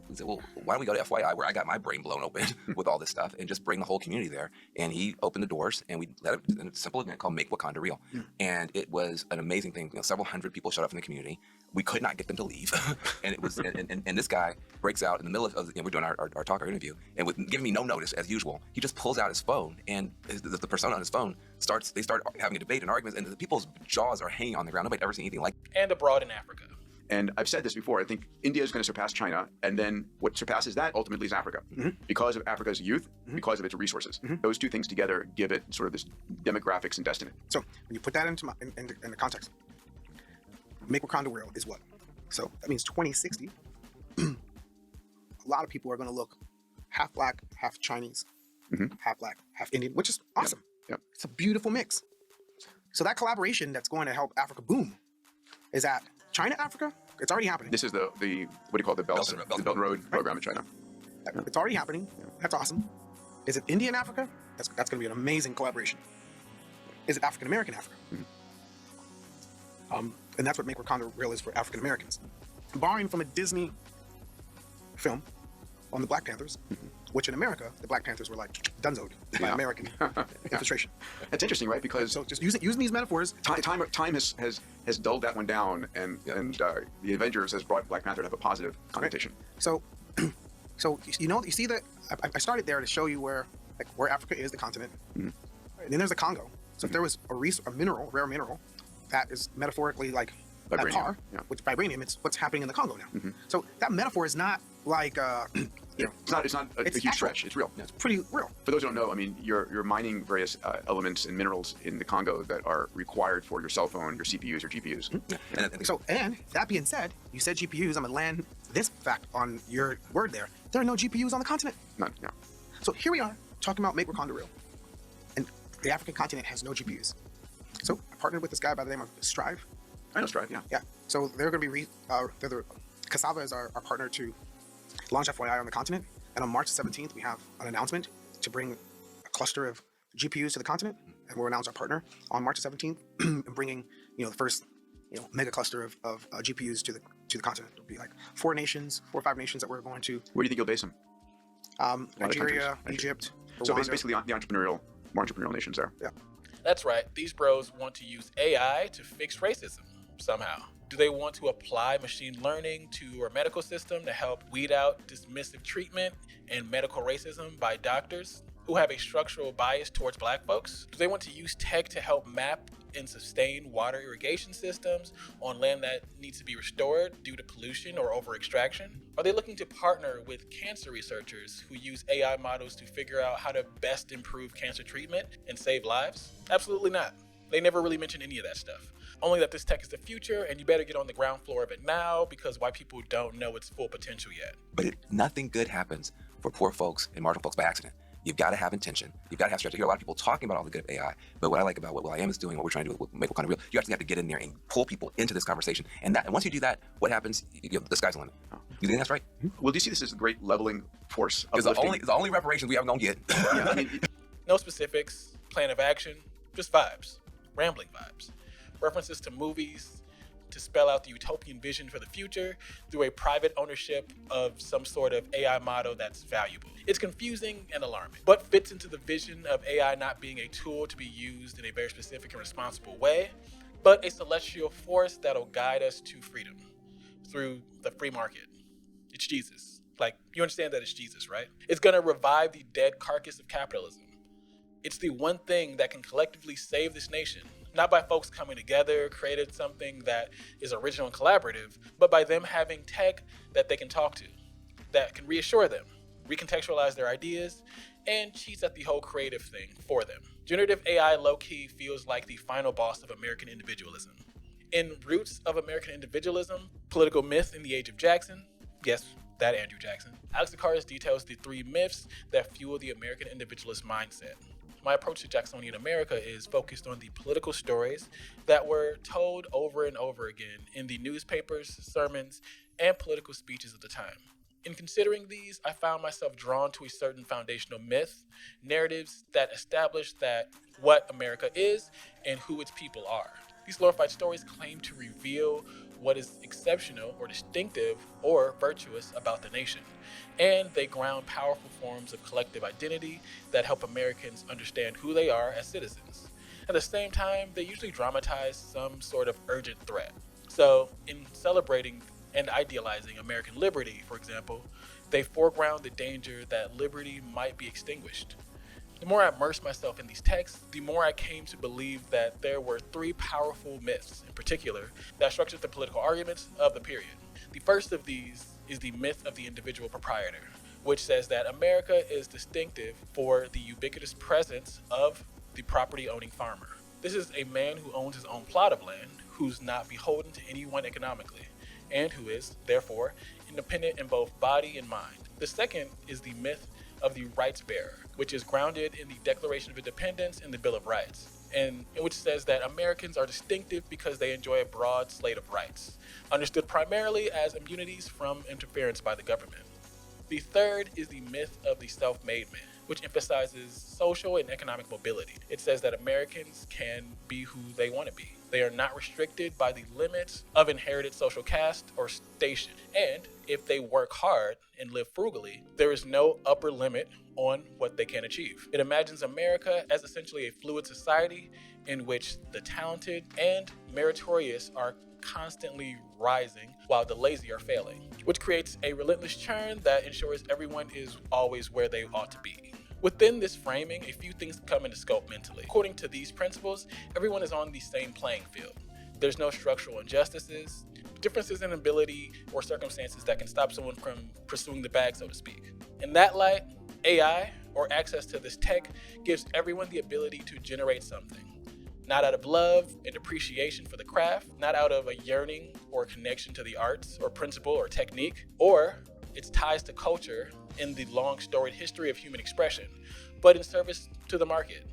we said, well, why don't we go to FYI, where I got my brain blown open with all this stuff, and just bring the whole community there. And he opened the doors, and we let it in a simple event called Make Wakanda Real. And it was an amazing thing. Several hundred people showed up in the community. We could not get them to leave. And it was, and this guy breaks out in the middle of, we're doing our interview, and with giving me no notice as usual, he just pulls out his phone, and the persona on his phone they start having a debate and arguments, and the people's jaws are hanging on the ground. Nobody'd ever seen anything like it. And abroad in Africa. And I've said this before, I think India is going to surpass China, and then what surpasses that ultimately is Africa. Because of Africa's youth, because of its resources. Those two things together give it sort of this demographics and destiny. So when you put that into in the context, Make Wakanda Real is what? So that means 2060, a lot of people are going to look half Black, half Chinese, half Black, half Indian, which is awesome. Yep. It's a beautiful mix. So that collaboration that's going to help Africa boom is at China, Africa. It's already happening. This is the what do you call it, the Belt and Road program in China. It's already happening. That's awesome. Is it India and Africa? That's going to be an amazing collaboration. Is it African American Africa? And that's what Make Wakanda Real is for African Americans. Borrowing from a Disney film on the Black Panthers, which in America, the Black Panthers were like dunzoed by American infiltration. That's interesting, right? Because so just using these metaphors. Time has dulled that one down, and the Avengers has brought Black Panther to have a positive connotation. Right. So you see that I started there to show you where Africa is, the continent. Right? And then there's the Congo. So if there was a rare mineral, that is metaphorically like vibranium. At par, which vibranium, it's what's happening in the Congo now. So that metaphor is not like it's not a huge stretch. It's real. It's pretty real. For those who don't know, I mean, you're mining various elements and minerals in the Congo that are required for your cell phone, your CPUs, your GPUs. And that being said, you said GPUs. I'm gonna land this fact on your word there. There are no GPUs on the continent. None. No. So here we are talking about Make Wakanda Real, and the African continent has no GPUs. So I partnered with this guy by the name of Strive. I know Strive, yeah. Yeah. So they're going to be Cassava is our partner to launch FYI on the continent, and on March 17th we have an announcement to bring a cluster of GPUs to the continent, and we'll announce our partner on March 17th, and bringing the first mega cluster of GPUs to the continent. It'll be like 4 or 5 nations that we're going to. Where do you think you'll base them? Nigeria, Egypt, Rwanda. So basically the entrepreneurial nations there. Yeah. That's right. These bros want to use AI to fix racism somehow. Do they want to apply machine learning to our medical system to help weed out dismissive treatment and medical racism by doctors who have a structural bias towards Black folks? Do they want to use tech to help map and sustain water irrigation systems on land that needs to be restored due to pollution or over-extraction? Are they looking to partner with cancer researchers who use AI models to figure out how to best improve cancer treatment and save lives? Absolutely not. They never really mention any of that stuff. Only that this tech is the future, and you better get on the ground floor of it now because white people don't know its full potential yet. But nothing good happens for poor folks and marginal folks by accident. You've got to have intention. You've got to have strategy. You hear a lot of people talking about all the good of AI, but what I like about what will.i.am is doing, what we're trying to do with Make Wakanda Real, you actually have to get in there and pull people into this conversation. And once you do that, what happens? The sky's the limit. You think that's right? Well, do you see this as a great leveling force? It's the only reparations we ever gonna get. Yeah, I mean, no specifics, plan of action, just vibes, rambling vibes. References to movies to spell out the utopian vision for the future through a private ownership of some sort of AI model that's valuable. It's confusing and alarming, but fits into the vision of AI not being a tool to be used in a very specific and responsible way, but a celestial force that'll guide us to freedom through the free market. It's Jesus. Like, you understand that it's Jesus, right? It's gonna revive the dead carcass of capitalism. It's the one thing that can collectively save this nation. Not by folks coming together, created something that is original and collaborative, but by them having tech that they can talk to, that can reassure them, recontextualize their ideas, and cheats at the whole creative thing for them. Generative AI low-key feels like the final boss of American individualism. In Roots of American Individualism, Political Myth in the Age of Jackson, yes, that Andrew Jackson, Alex Akarius details the 3 myths that fuel the American individualist mindset. My approach to Jacksonian America is focused on the political stories that were told over and over again in the newspapers, sermons, and political speeches of the time. In considering these, I found myself drawn to a certain foundational myth, narratives that establish that what America is and who its people are. These glorified stories claim to reveal what is exceptional or distinctive or virtuous about the nation. And they ground powerful forms of collective identity that help Americans understand who they are as citizens. At the same time, they usually dramatize some sort of urgent threat. So, in celebrating and idealizing American liberty, for example, they foreground the danger that liberty might be extinguished. The more I immersed myself in these texts, the more I came to believe that there were 3 powerful myths in particular that structured the political arguments of the period. The first of these is the myth of the individual proprietor, which says that America is distinctive for the ubiquitous presence of the property-owning farmer. This is a man who owns his own plot of land, who's not beholden to anyone economically, and who is, therefore, independent in both body and mind. The second is the myth of the rights bearer, which is grounded in the Declaration of Independence and the Bill of Rights, and which says that Americans are distinctive because they enjoy a broad slate of rights, understood primarily as immunities from interference by the government. The third is the myth of the self-made man, which emphasizes social and economic mobility. It says that Americans can be who they want to be. They are not restricted by the limits of inherited social caste or station. And if they work hard and live frugally, there is no upper limit on what they can achieve. It imagines America as essentially a fluid society in which the talented and meritorious are constantly rising while the lazy are failing, which creates a relentless churn that ensures everyone is always where they ought to be. Within this framing, a few things come into scope mentally. According to these principles, everyone is on the same playing field. There's no structural injustices, differences in ability, or circumstances that can stop someone from pursuing the bag, so to speak. In that light, AI, or access to this tech, gives everyone the ability to generate something. Not out of love and appreciation for the craft, not out of a yearning or connection to the arts or principle or technique, or its ties to culture in the long storied history of human expression, but in service to the market.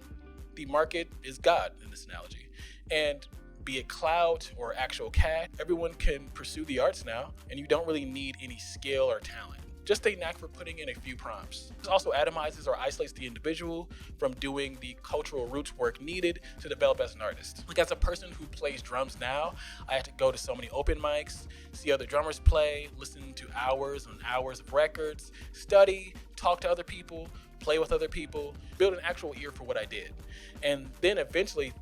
The market is God in this analogy. And be it clout or actual cash, everyone can pursue the arts now, and you don't really need any skill or talent. Just a knack for putting in a few prompts. This also atomizes or isolates the individual from doing the cultural roots work needed to develop as an artist. Like as a person who plays drums now, I have to go to so many open mics, see other drummers play, listen to hours and hours of records, study, talk to other people, play with other people, build an actual ear for what I did. And then eventually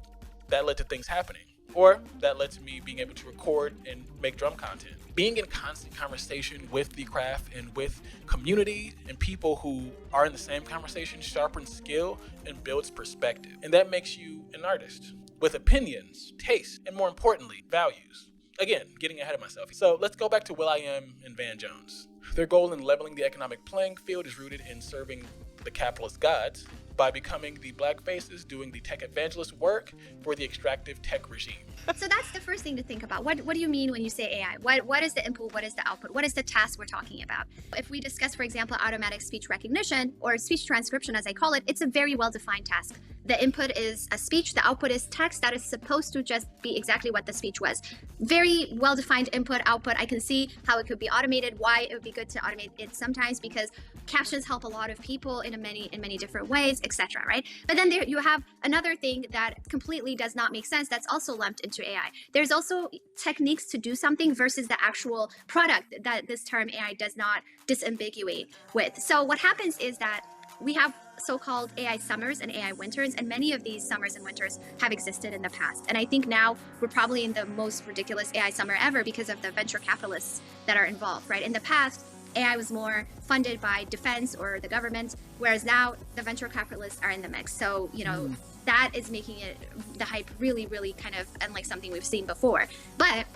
that led to things happening. Or that led to me being able to record and make drum content. Being in constant conversation with the craft and with community and people who are in the same conversation sharpens skill and builds perspective. And that makes you an artist with opinions, tastes, and more importantly, values. Again, getting ahead of myself. So let's go back to will.i.am and Van Jones. Their goal in leveling the economic playing field is rooted in serving the capitalist gods by becoming the black faces doing the tech evangelist work for the extractive tech regime. So that's the first thing to think about. What do you mean when you say AI? What is the input? What is the output? What is the task we're talking about? If we discuss, for example, automatic speech recognition or speech transcription, as I call it, it's a very well-defined task. The input is a speech, the output is text that is supposed to just be exactly what the speech was. Very well-defined input, output. I can see how it could be automated, why it would be good to automate it sometimes, because captions help a lot of people in many different ways, etc. Right? But then there you have another thing that completely does not make sense that's also lumped into AI. There's also techniques to do something versus the actual product that this term AI does not disambiguate with. So what happens is that we have so-called AI summers and AI winters, and many of these summers and winters have existed in the past. And I think now we're probably in the most ridiculous AI summer ever because of the venture capitalists that are involved, right? In the past, AI was more funded by defense or the government, whereas now the venture capitalists are in the mix. So, you know, that is making it, the hype really, really kind of unlike something we've seen before. But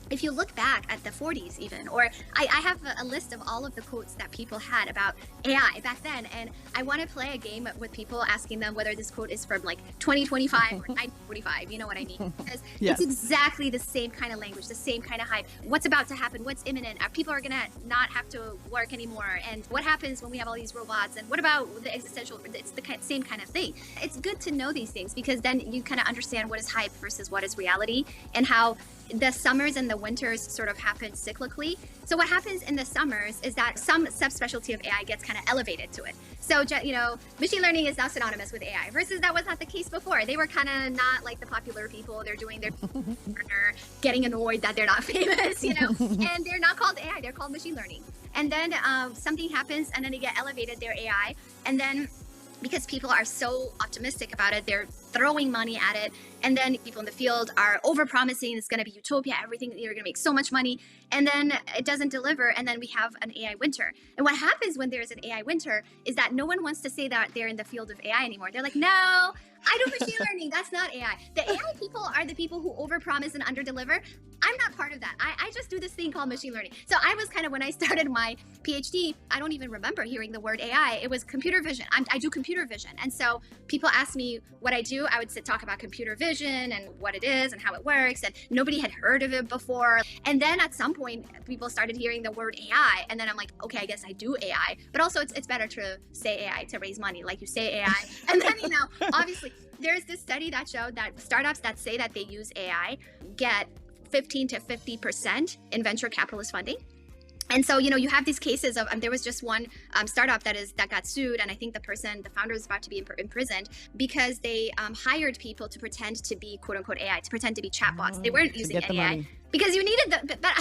if you look back at the 40s even, or I have a list of all of the quotes that people had about AI back then, and I want to play a game with people asking them whether this quote is from like 2025 or 1945, you know what I mean? Because it's exactly the same kind of language, the same kind of hype. What's about to happen? What's imminent? People are gonna not have to work anymore, and what happens when we have all these robots, and what about the existential, it's the same kind of thing. It's good to know these things because then you kind of understand what is hype versus what is reality, and how the summers and the winters sort of happen cyclically. So what happens in the summers is that some subspecialty of AI gets kind of elevated to it. So, you know, machine learning is now synonymous with AI versus that was not the case before. They were kind of not like the popular people. They're doing their getting annoyed that they're not famous, you know, and they're not called AI, they're called machine learning. And then something happens and then they get elevated, they're AI. And then because people are so optimistic about it, they're throwing money at it. And then people in the field are over-promising, it's going to be utopia, everything, you're going to make so much money. And then it doesn't deliver, and then we have an AI winter. And what happens when there's an AI winter is that no one wants to say that they're in the field of AI anymore. They're like, no, I do machine learning, that's not AI. The AI people are the people who over-promise and under-deliver. I'm not part of that. I just do this thing called machine learning. So I was kind of, when I started my PhD, I don't even remember hearing the word AI. It was computer vision. I do computer vision. And so people ask me what I do. I would talk about computer vision and what it is and how it works. And nobody had heard of it before. And then at some point, people started hearing the word AI. And then I'm like, okay, I guess I do AI. But also it's better to say AI to raise money. Like you say AI. And then, you know, obviously there's this study that showed that startups that say that they use AI get 15 to 50% in venture capitalist funding. And so, you know, you have these cases of, there was just one startup that got sued, and I think the founder is about to be imprisoned because they hired people to pretend to be quote unquote AI, to pretend to be chatbots. They weren't using AI money. because you needed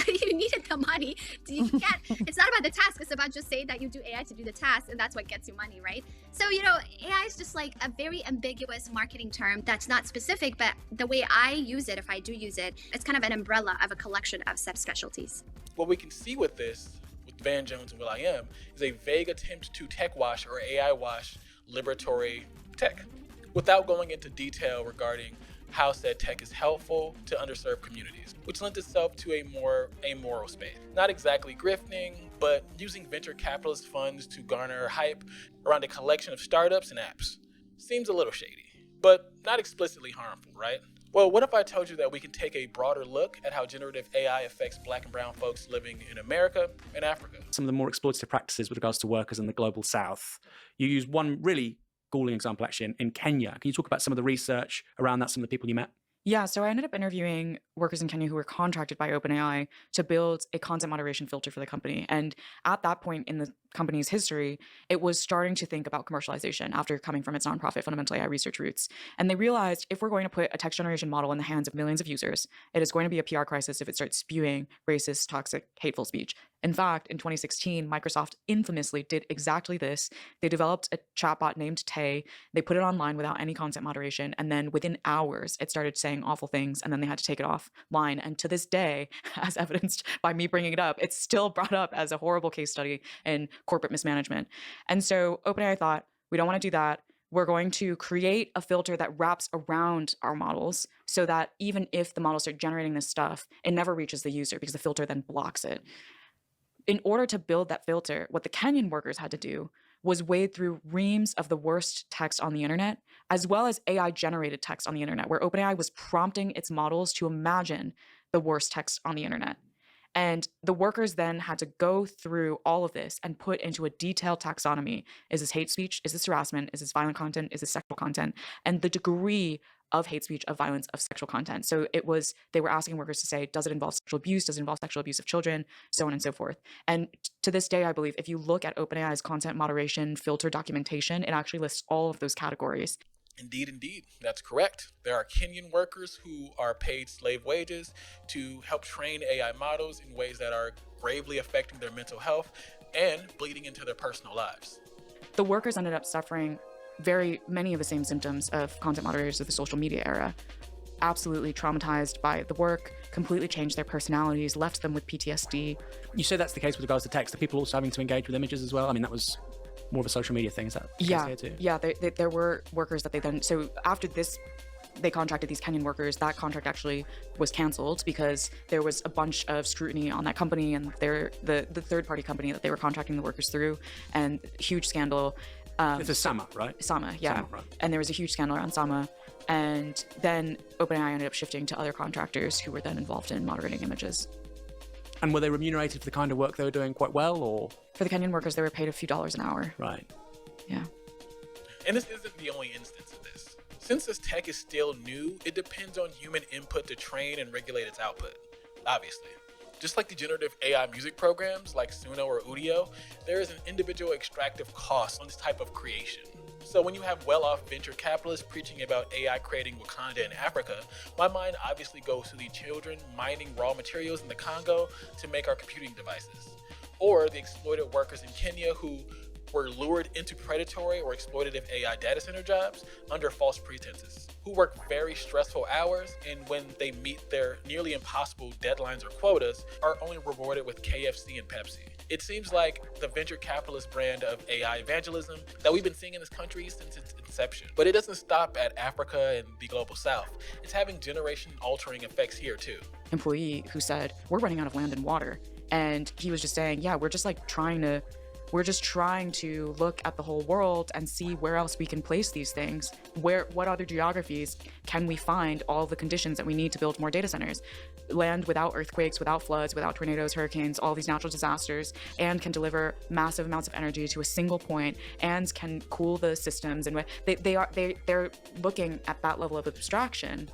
you needed the money. You can't. It's not about the task. It's about just saying that you do AI to do the task, and that's what gets you money, right? So, you know, AI is just like a very ambiguous marketing term that's not specific, but the way I use it, if I do use it, it's kind of an umbrella of a collection of subspecialties. What we can see with this, with Van Jones and will.i.am, is a vague attempt to tech wash or AI wash liberatory tech without going into detail regarding how said tech is helpful to underserved communities, which lends itself to a more amoral space. Not exactly grifting, but using venture capitalist funds to garner hype around a collection of startups and apps. Seems a little shady, but not explicitly harmful, right? Well, what if I told you that we can take a broader look at how generative AI affects Black and brown folks living in America and Africa? Some of the more exploitative practices with regards to workers in the global south. You use one really galling example actually in Kenya. Can you talk about some of the research around that, some of the people you met? Yeah, so I ended up interviewing workers in Kenya who were contracted by openAI to build a content moderation filter for the company. And at that point in the company's history, it was starting to think about commercialization after coming from its nonprofit fundamental AI research roots. And they realized if we're going to put a text generation model in the hands of millions of users, it is going to be a PR crisis if it starts spewing racist, toxic, hateful speech. In fact, in 2016, Microsoft infamously did exactly this. They developed a chatbot named TaTa. They put it online without any content moderation. And then within hours, it started saying awful things. And then they had to take it offline. And to this day, as evidenced by me bringing it up, it's still brought up as a horrible case study in corporate mismanagement. And so OpenAI thought, we don't want to do that. We're going to create a filter that wraps around our models so that even if the models start generating this stuff, it never reaches the user because the filter then blocks it. In order to build that filter, what the Kenyan workers had to do was wade through reams of the worst text on the internet, as well as AI-generated text on the internet, where OpenAI was prompting its models to imagine the worst text on the internet. And the workers then had to go through all of this and put into a detailed taxonomy. Is this hate speech? Is this harassment? Is this violent content? Is this sexual content? And the degree of hate speech, of violence, of sexual content. So they were asking workers to say, does it involve sexual abuse? Does it involve sexual abuse of children? So on and so forth. And to this day, I believe if you look at OpenAI's content moderation filter documentation, it actually lists all of those categories. Indeed. That's correct. There are Kenyan workers who are paid slave wages to help train AI models in ways that are gravely affecting their mental health and bleeding into their personal lives. The workers ended up suffering very many of the same symptoms of content moderators of the social media era. Absolutely traumatized by the work, completely changed their personalities, left them with PTSD. You say that's the case with regards to text. Are people also having to engage with images as well? I mean, that was more of a social media thing. Is that the case here too? Yeah, there were workers that they then... So after this, they contracted these Kenyan workers. That contract actually was canceled because there was a bunch of scrutiny on that company and the third-party company that they were contracting the workers through, and huge scandal. It's a Sama, right? Sama, yeah. Sama, right. And there was a huge scandal around Sama. And then OpenAI ended up shifting to other contractors who were then involved in moderating images. And were they remunerated for the kind of work they were doing quite well, or? For the Kenyan workers, they were paid a few dollars an hour. Right. Yeah. And this isn't the only instance of this. Since this tech is still new, it depends on human input to train and regulate its output, obviously. Just like the generative AI music programs like Suno or Udio, there is an individual extractive cost on this type of creation. So when you have well-off venture capitalists preaching about AI creating Wakanda in Africa, my mind obviously goes to the children mining raw materials in the Congo to make our computing devices. Or the exploited workers in Kenya who were lured into predatory or exploitative AI data center jobs under false pretenses, who work very stressful hours and when they meet their nearly impossible deadlines or quotas are only rewarded with KFC and Pepsi. It seems like the venture capitalist brand of AI evangelism that we've been seeing in this country since its inception. But it doesn't stop at Africa and the global south. It's having generation-altering effects here too. Employee who said, we're running out of land and water. And he was just saying, yeah, we're just trying to look at the whole world and see where else we can place these things. What other geographies can we find all the conditions that we need to build more data centers? Land without earthquakes, without floods, without tornadoes, hurricanes, all these natural disasters, and can deliver massive amounts of energy to a single point, and can cool the systems. And they're looking at that level of abstraction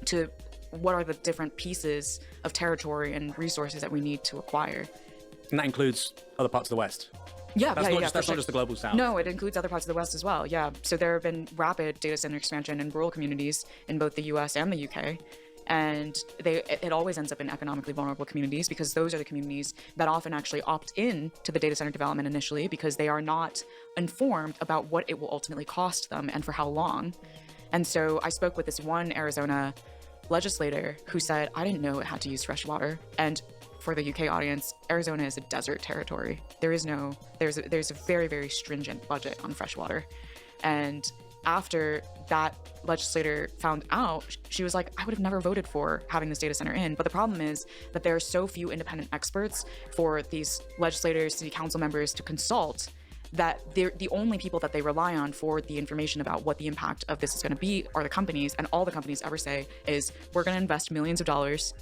to what are the different pieces of territory and resources that we need to acquire. And that includes other parts of the West. Yeah, that's yeah, not just the global South. No, it includes other parts of the West as well. Yeah. So there have been rapid data center expansion in rural communities in both the US and the UK. And it always ends up in economically vulnerable communities because those are the communities that often actually opt in to the data center development initially because they are not informed about what it will ultimately cost them and for how long. And so I spoke with this one Arizona legislator who said, I didn't know it had to use fresh water. And for the UK audience, Arizona is a desert territory. There's a very, very stringent budget on fresh water. And after that legislator found out, she was like, I would have never voted for having this data center in. But the problem is that there are so few independent experts for these legislators, city council members to consult that they're the only people that they rely on for the information about what the impact of this is going to be are the companies. And all the companies ever say is, we're going to invest millions of dollars.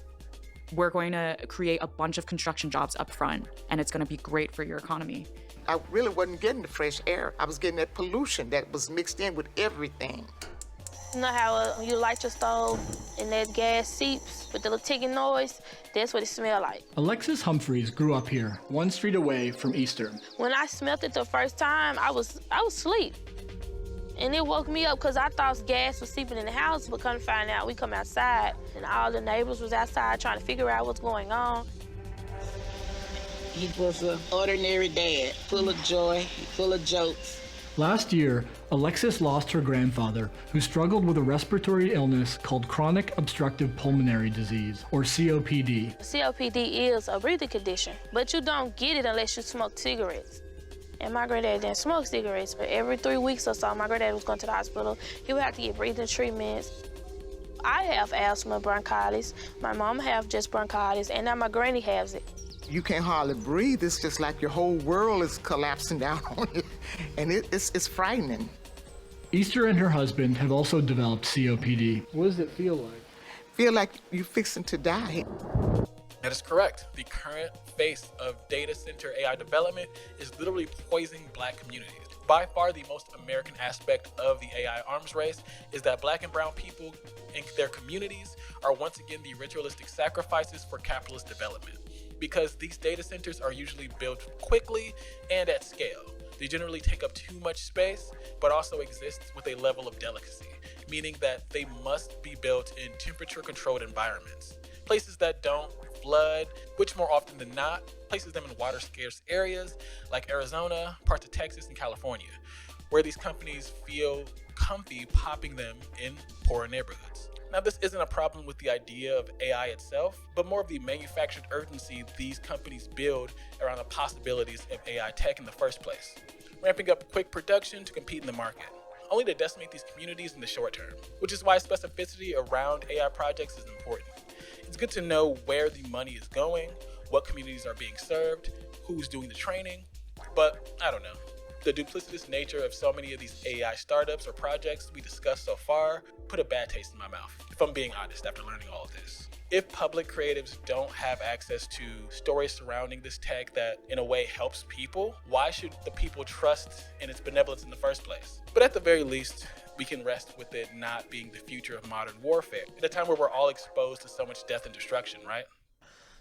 We're going to create a bunch of construction jobs up front, and it's going to be great for your economy. I really wasn't getting the fresh air. I was getting that pollution that was mixed in with everything. You know how you light your stove and that gas seeps with the little ticking noise? That's what it smelled like. Alexis Humphreys grew up here, 1 street away from Easter. When I smelled it the first time, I was asleep. And it woke me up because I thought gas was seeping in the house, but couldn't find out. We come outside, and all the neighbors was outside trying to figure out what's going on. He was an ordinary dad, full of joy, full of jokes. Last year, Alexis lost her grandfather, who struggled with a respiratory illness called chronic obstructive pulmonary disease, or COPD. COPD is a breathing condition, but you don't get it unless you smoke cigarettes. And my granddad didn't smoke cigarettes, but every 3 weeks or so, my granddad was going to the hospital. He would have to get breathing treatments. I have asthma, bronchitis. My mom have just bronchitis, and now my granny has it. You can't hardly breathe. It's just like your whole world is collapsing down on you, and it's frightening. Easter and her husband have also developed COPD. What does it feel like? Feel like you're fixing to die. That is correct. The current face of data center AI development is literally poisoning Black communities. By far the most American aspect of the AI arms race is that Black and brown people in their communities are once again the ritualistic sacrifices for capitalist development. Because these data centers are usually built quickly and at scale. They generally take up too much space, but also exist with a level of delicacy, meaning that they must be built in temperature-controlled environments. Places that don't flood, which more often than not, places them in water-scarce areas like Arizona, parts of Texas, and California, where these companies feel comfy popping them in poorer neighborhoods. Now, this isn't a problem with the idea of AI itself, but more of the manufactured urgency these companies build around the possibilities of AI tech in the first place, ramping up quick production to compete in the market, only to decimate these communities in the short term, which is why specificity around AI projects is important. It's good to know where the money is going, what communities are being served, who's doing the training, but I don't know. The duplicitous nature of so many of these AI startups or projects we discussed so far put a bad taste in my mouth, if I'm being honest after learning all of this. If public creatives don't have access to stories surrounding this tech that in a way helps people, why should the people trust in its benevolence in the first place? But at the very least, we can rest with it not being the future of modern warfare at a time where we're all exposed to so much death and destruction, right?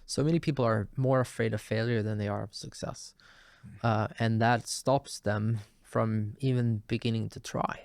So many people are more afraid of failure than they are of success. And that stops them from even beginning to try.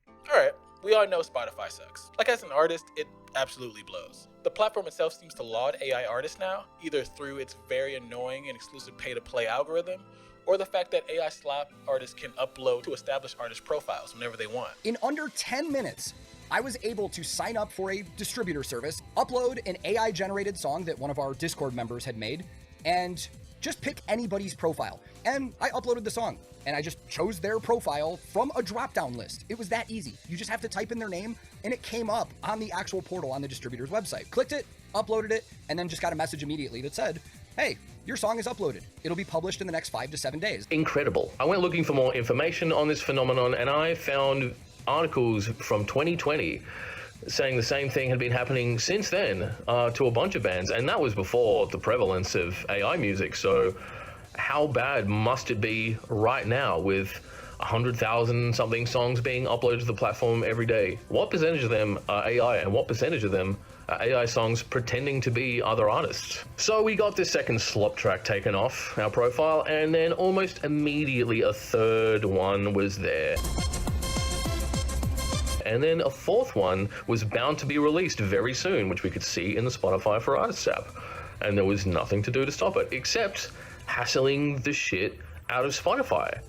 All right, we all know Spotify sucks. Like as an artist, it absolutely blows. The platform itself seems to laud AI artists now, either through its very annoying and exclusive pay-to-play algorithm, or the fact that AI slop artists can upload to established artist profiles whenever they want. In under 10 minutes, I was able to sign up for a distributor service, upload an AI-generated song that one of our Discord members had made, and just pick anybody's profile. And I uploaded the song, and I just chose their profile from a drop-down list. It was that easy. You just have to type in their name, and it came up on the actual portal on the distributor's website. Clicked it, uploaded it, and then just got a message immediately that said, hey, your song is uploaded. It'll be published in the next 5 to 7 days. Incredible. I went looking for more information on this phenomenon, and I found articles from 2020 saying the same thing had been happening since then to a bunch of bands, and that was before the prevalence of AI music. So how bad must it be right now with 100,000 something songs being uploaded to the platform every day? What percentage of them are AI and what percentage of them AI songs pretending to be other artists. So we got this second slop track taken off our profile, and then almost immediately a third one was there. And then a fourth one was bound to be released very soon, which we could see in the Spotify for Artists app. And there was nothing to do to stop it, except hassling the shit out of Spotify.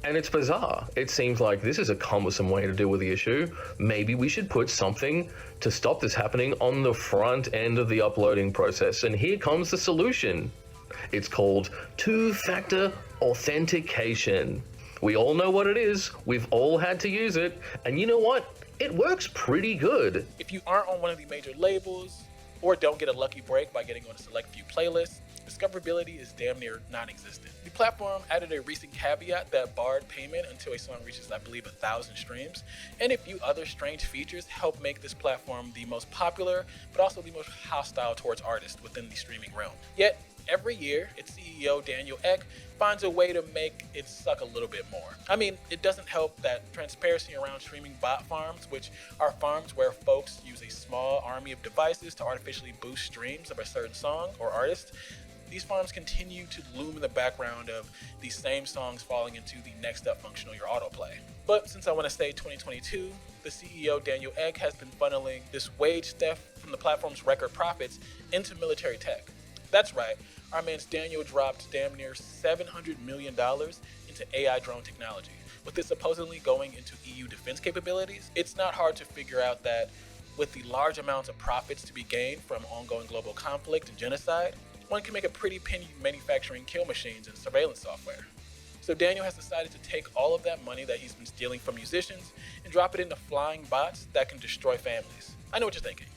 And it's bizarre. It seems like this is a cumbersome way to deal with the issue. Maybe we should put something to stop this happening on the front end of the uploading process. And here comes the solution. It's called two-factor authentication. We all know what it is. We've all had to use it. And you know what? It works pretty good. If you aren't on one of the major labels, or don't get a lucky break by getting on a select few playlists, discoverability is damn near non-existent. The platform added a recent caveat that barred payment until a song reaches, I believe, 1,000 streams, and a few other strange features help make this platform the most popular, but also the most hostile towards artists within the streaming realm. Yet, every year, its CEO, Daniel Ek, finds a way to make it suck a little bit more. I mean, it doesn't help that transparency around streaming bot farms, which are farms where folks use a small army of devices to artificially boost streams of a certain song or artist. These farms continue to loom in the background of these same songs falling into the next up function on your autoplay. But since I want to stay 2022, the CEO, Daniel Ek, has been funneling this wage theft from the platform's record profits into military tech. That's right, our man's Daniel dropped damn near $700 million into AI drone technology. With it supposedly going into EU defense capabilities, it's not hard to figure out that with the large amounts of profits to be gained from ongoing global conflict and genocide, one can make a pretty penny manufacturing kill machines and surveillance software. So Daniel has decided to take all of that money that he's been stealing from musicians and drop it into flying bots that can destroy families. I know what you're thinking.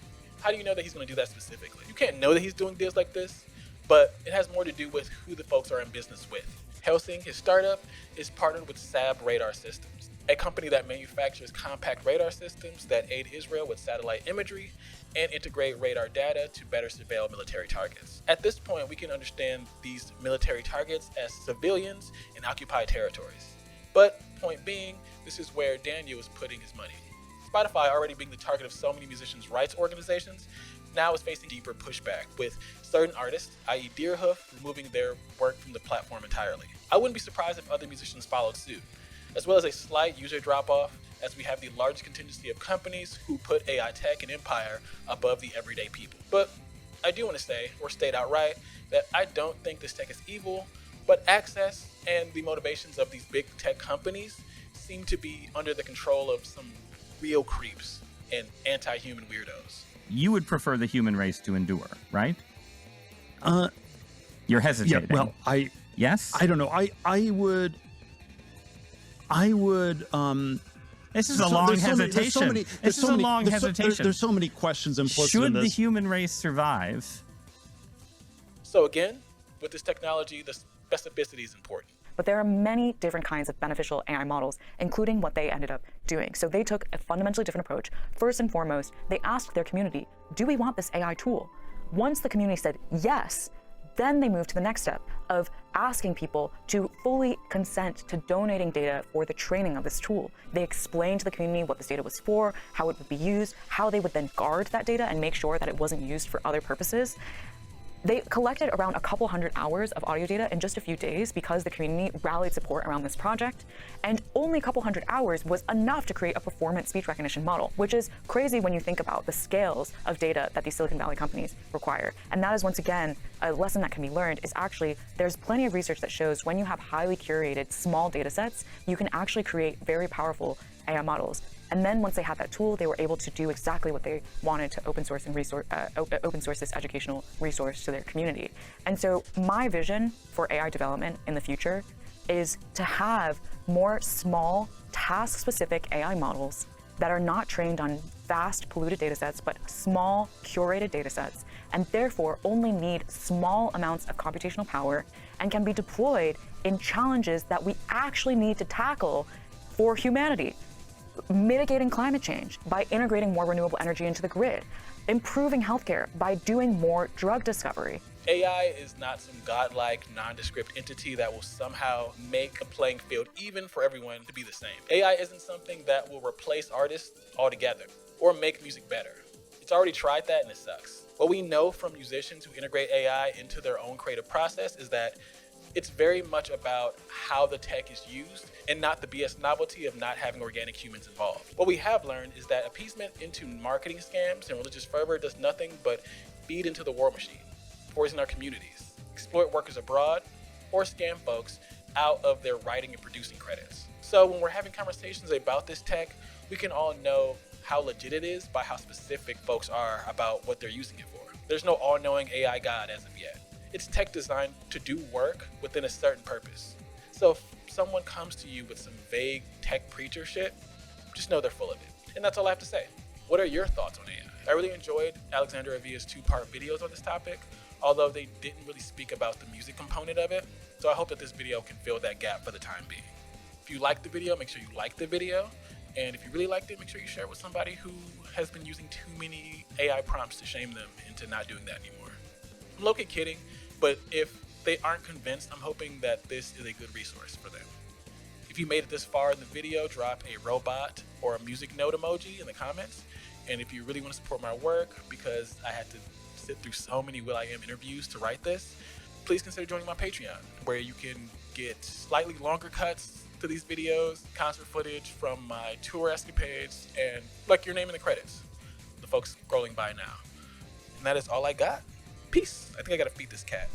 How do you know that he's going to do that specifically? You can't know that he's doing deals like this, but it has more to do with who the folks are in business with. Hellsing, his startup, is partnered with SAB Radar Systems, a company that manufactures compact radar systems that aid Israel with satellite imagery and integrate radar data to better surveil military targets. At this point, we can understand these military targets as civilians in occupied territories. But point being, this is where Daniel is putting his money. Spotify, already being the target of so many musicians' rights organizations, now is facing deeper pushback, with certain artists, i.e. Deerhoof, removing their work from the platform entirely. I wouldn't be surprised if other musicians followed suit, as well as a slight user drop-off, as we have the largest contingency of companies who put AI tech and empire above the everyday people. But I do want to say, or state outright, that I don't think this tech is evil, but access and the motivations of these big tech companies seem to be under the control of some real creeps and anti-human weirdos. You would prefer the human race to endure, right? You're hesitating. Yeah, well, yes? I don't know. I would this is a long hesitation. This is a long hesitation. There's so many questions implicit in this. Should the human race survive? So again, with this technology, the specificity is important. But there are many different kinds of beneficial AI models, including what they ended up doing. So they took a fundamentally different approach. First and foremost, they asked their community, do we want this AI tool? Once the community said yes, then they moved to the next step of asking people to fully consent to donating data for the training of this tool. They explained to the community what this data was for, how it would be used, how they would then guard that data and make sure that it wasn't used for other purposes. They collected around a couple hundred hours of audio data in just a few days because the community rallied support around this project. And only a couple hundred hours was enough to create a performance speech recognition model, which is crazy when you think about the scales of data that these Silicon Valley companies require. And that is, once again, a lesson that can be learned is actually there's plenty of research that shows when you have highly curated small data sets, you can actually create very powerful AI models. And then once they had that tool, they were able to do exactly what they wanted to open source this educational resource to their community. And so my vision for AI development in the future is to have more small, task-specific AI models that are not trained on vast, polluted data sets, but small, curated data sets, and therefore only need small amounts of computational power and can be deployed in challenges that we actually need to tackle for humanity. Mitigating climate change by integrating more renewable energy into the grid, improving healthcare by doing more drug discovery. AI is not some godlike, nondescript entity that will somehow make the playing field even for everyone to be the same. AI isn't something that will replace artists altogether or make music better. It's already tried that and it sucks. What we know from musicians who integrate AI into their own creative process is that it's very much about how the tech is used and not the BS novelty of not having organic humans involved. What we have learned is that appeasement into marketing scams and religious fervor does nothing but feed into the war machine, poison our communities, exploit workers abroad, or scam folks out of their writing and producing credits. So when we're having conversations about this tech, we can all know how legit it is by how specific folks are about what they're using it for. There's no all-knowing AI god as of yet. It's tech designed to do work within a certain purpose. So if someone comes to you with some vague tech preacher shit, just know they're full of it. And that's all I have to say. What are your thoughts on AI? I really enjoyed Alexander Avia's 2-part videos on this topic, although they didn't really speak about the music component of it. So I hope that this video can fill that gap for the time being. If you liked the video, make sure you like the video. And if you really liked it, make sure you share it with somebody who has been using too many AI prompts to shame them into not doing that anymore. I'm low-key kidding, but if they aren't convinced, I'm hoping that this is a good resource for them. If you made it this far in the video, drop a robot or a music note emoji in the comments. And if you really want to support my work, because I had to sit through so many will.i.am interviews to write this, please consider joining my Patreon, where you can get slightly longer cuts to these videos, concert footage from my tour escapades, and like your name in the credits, the folks scrolling by now. And that is all I got. Peace. I think I gotta feed this cat.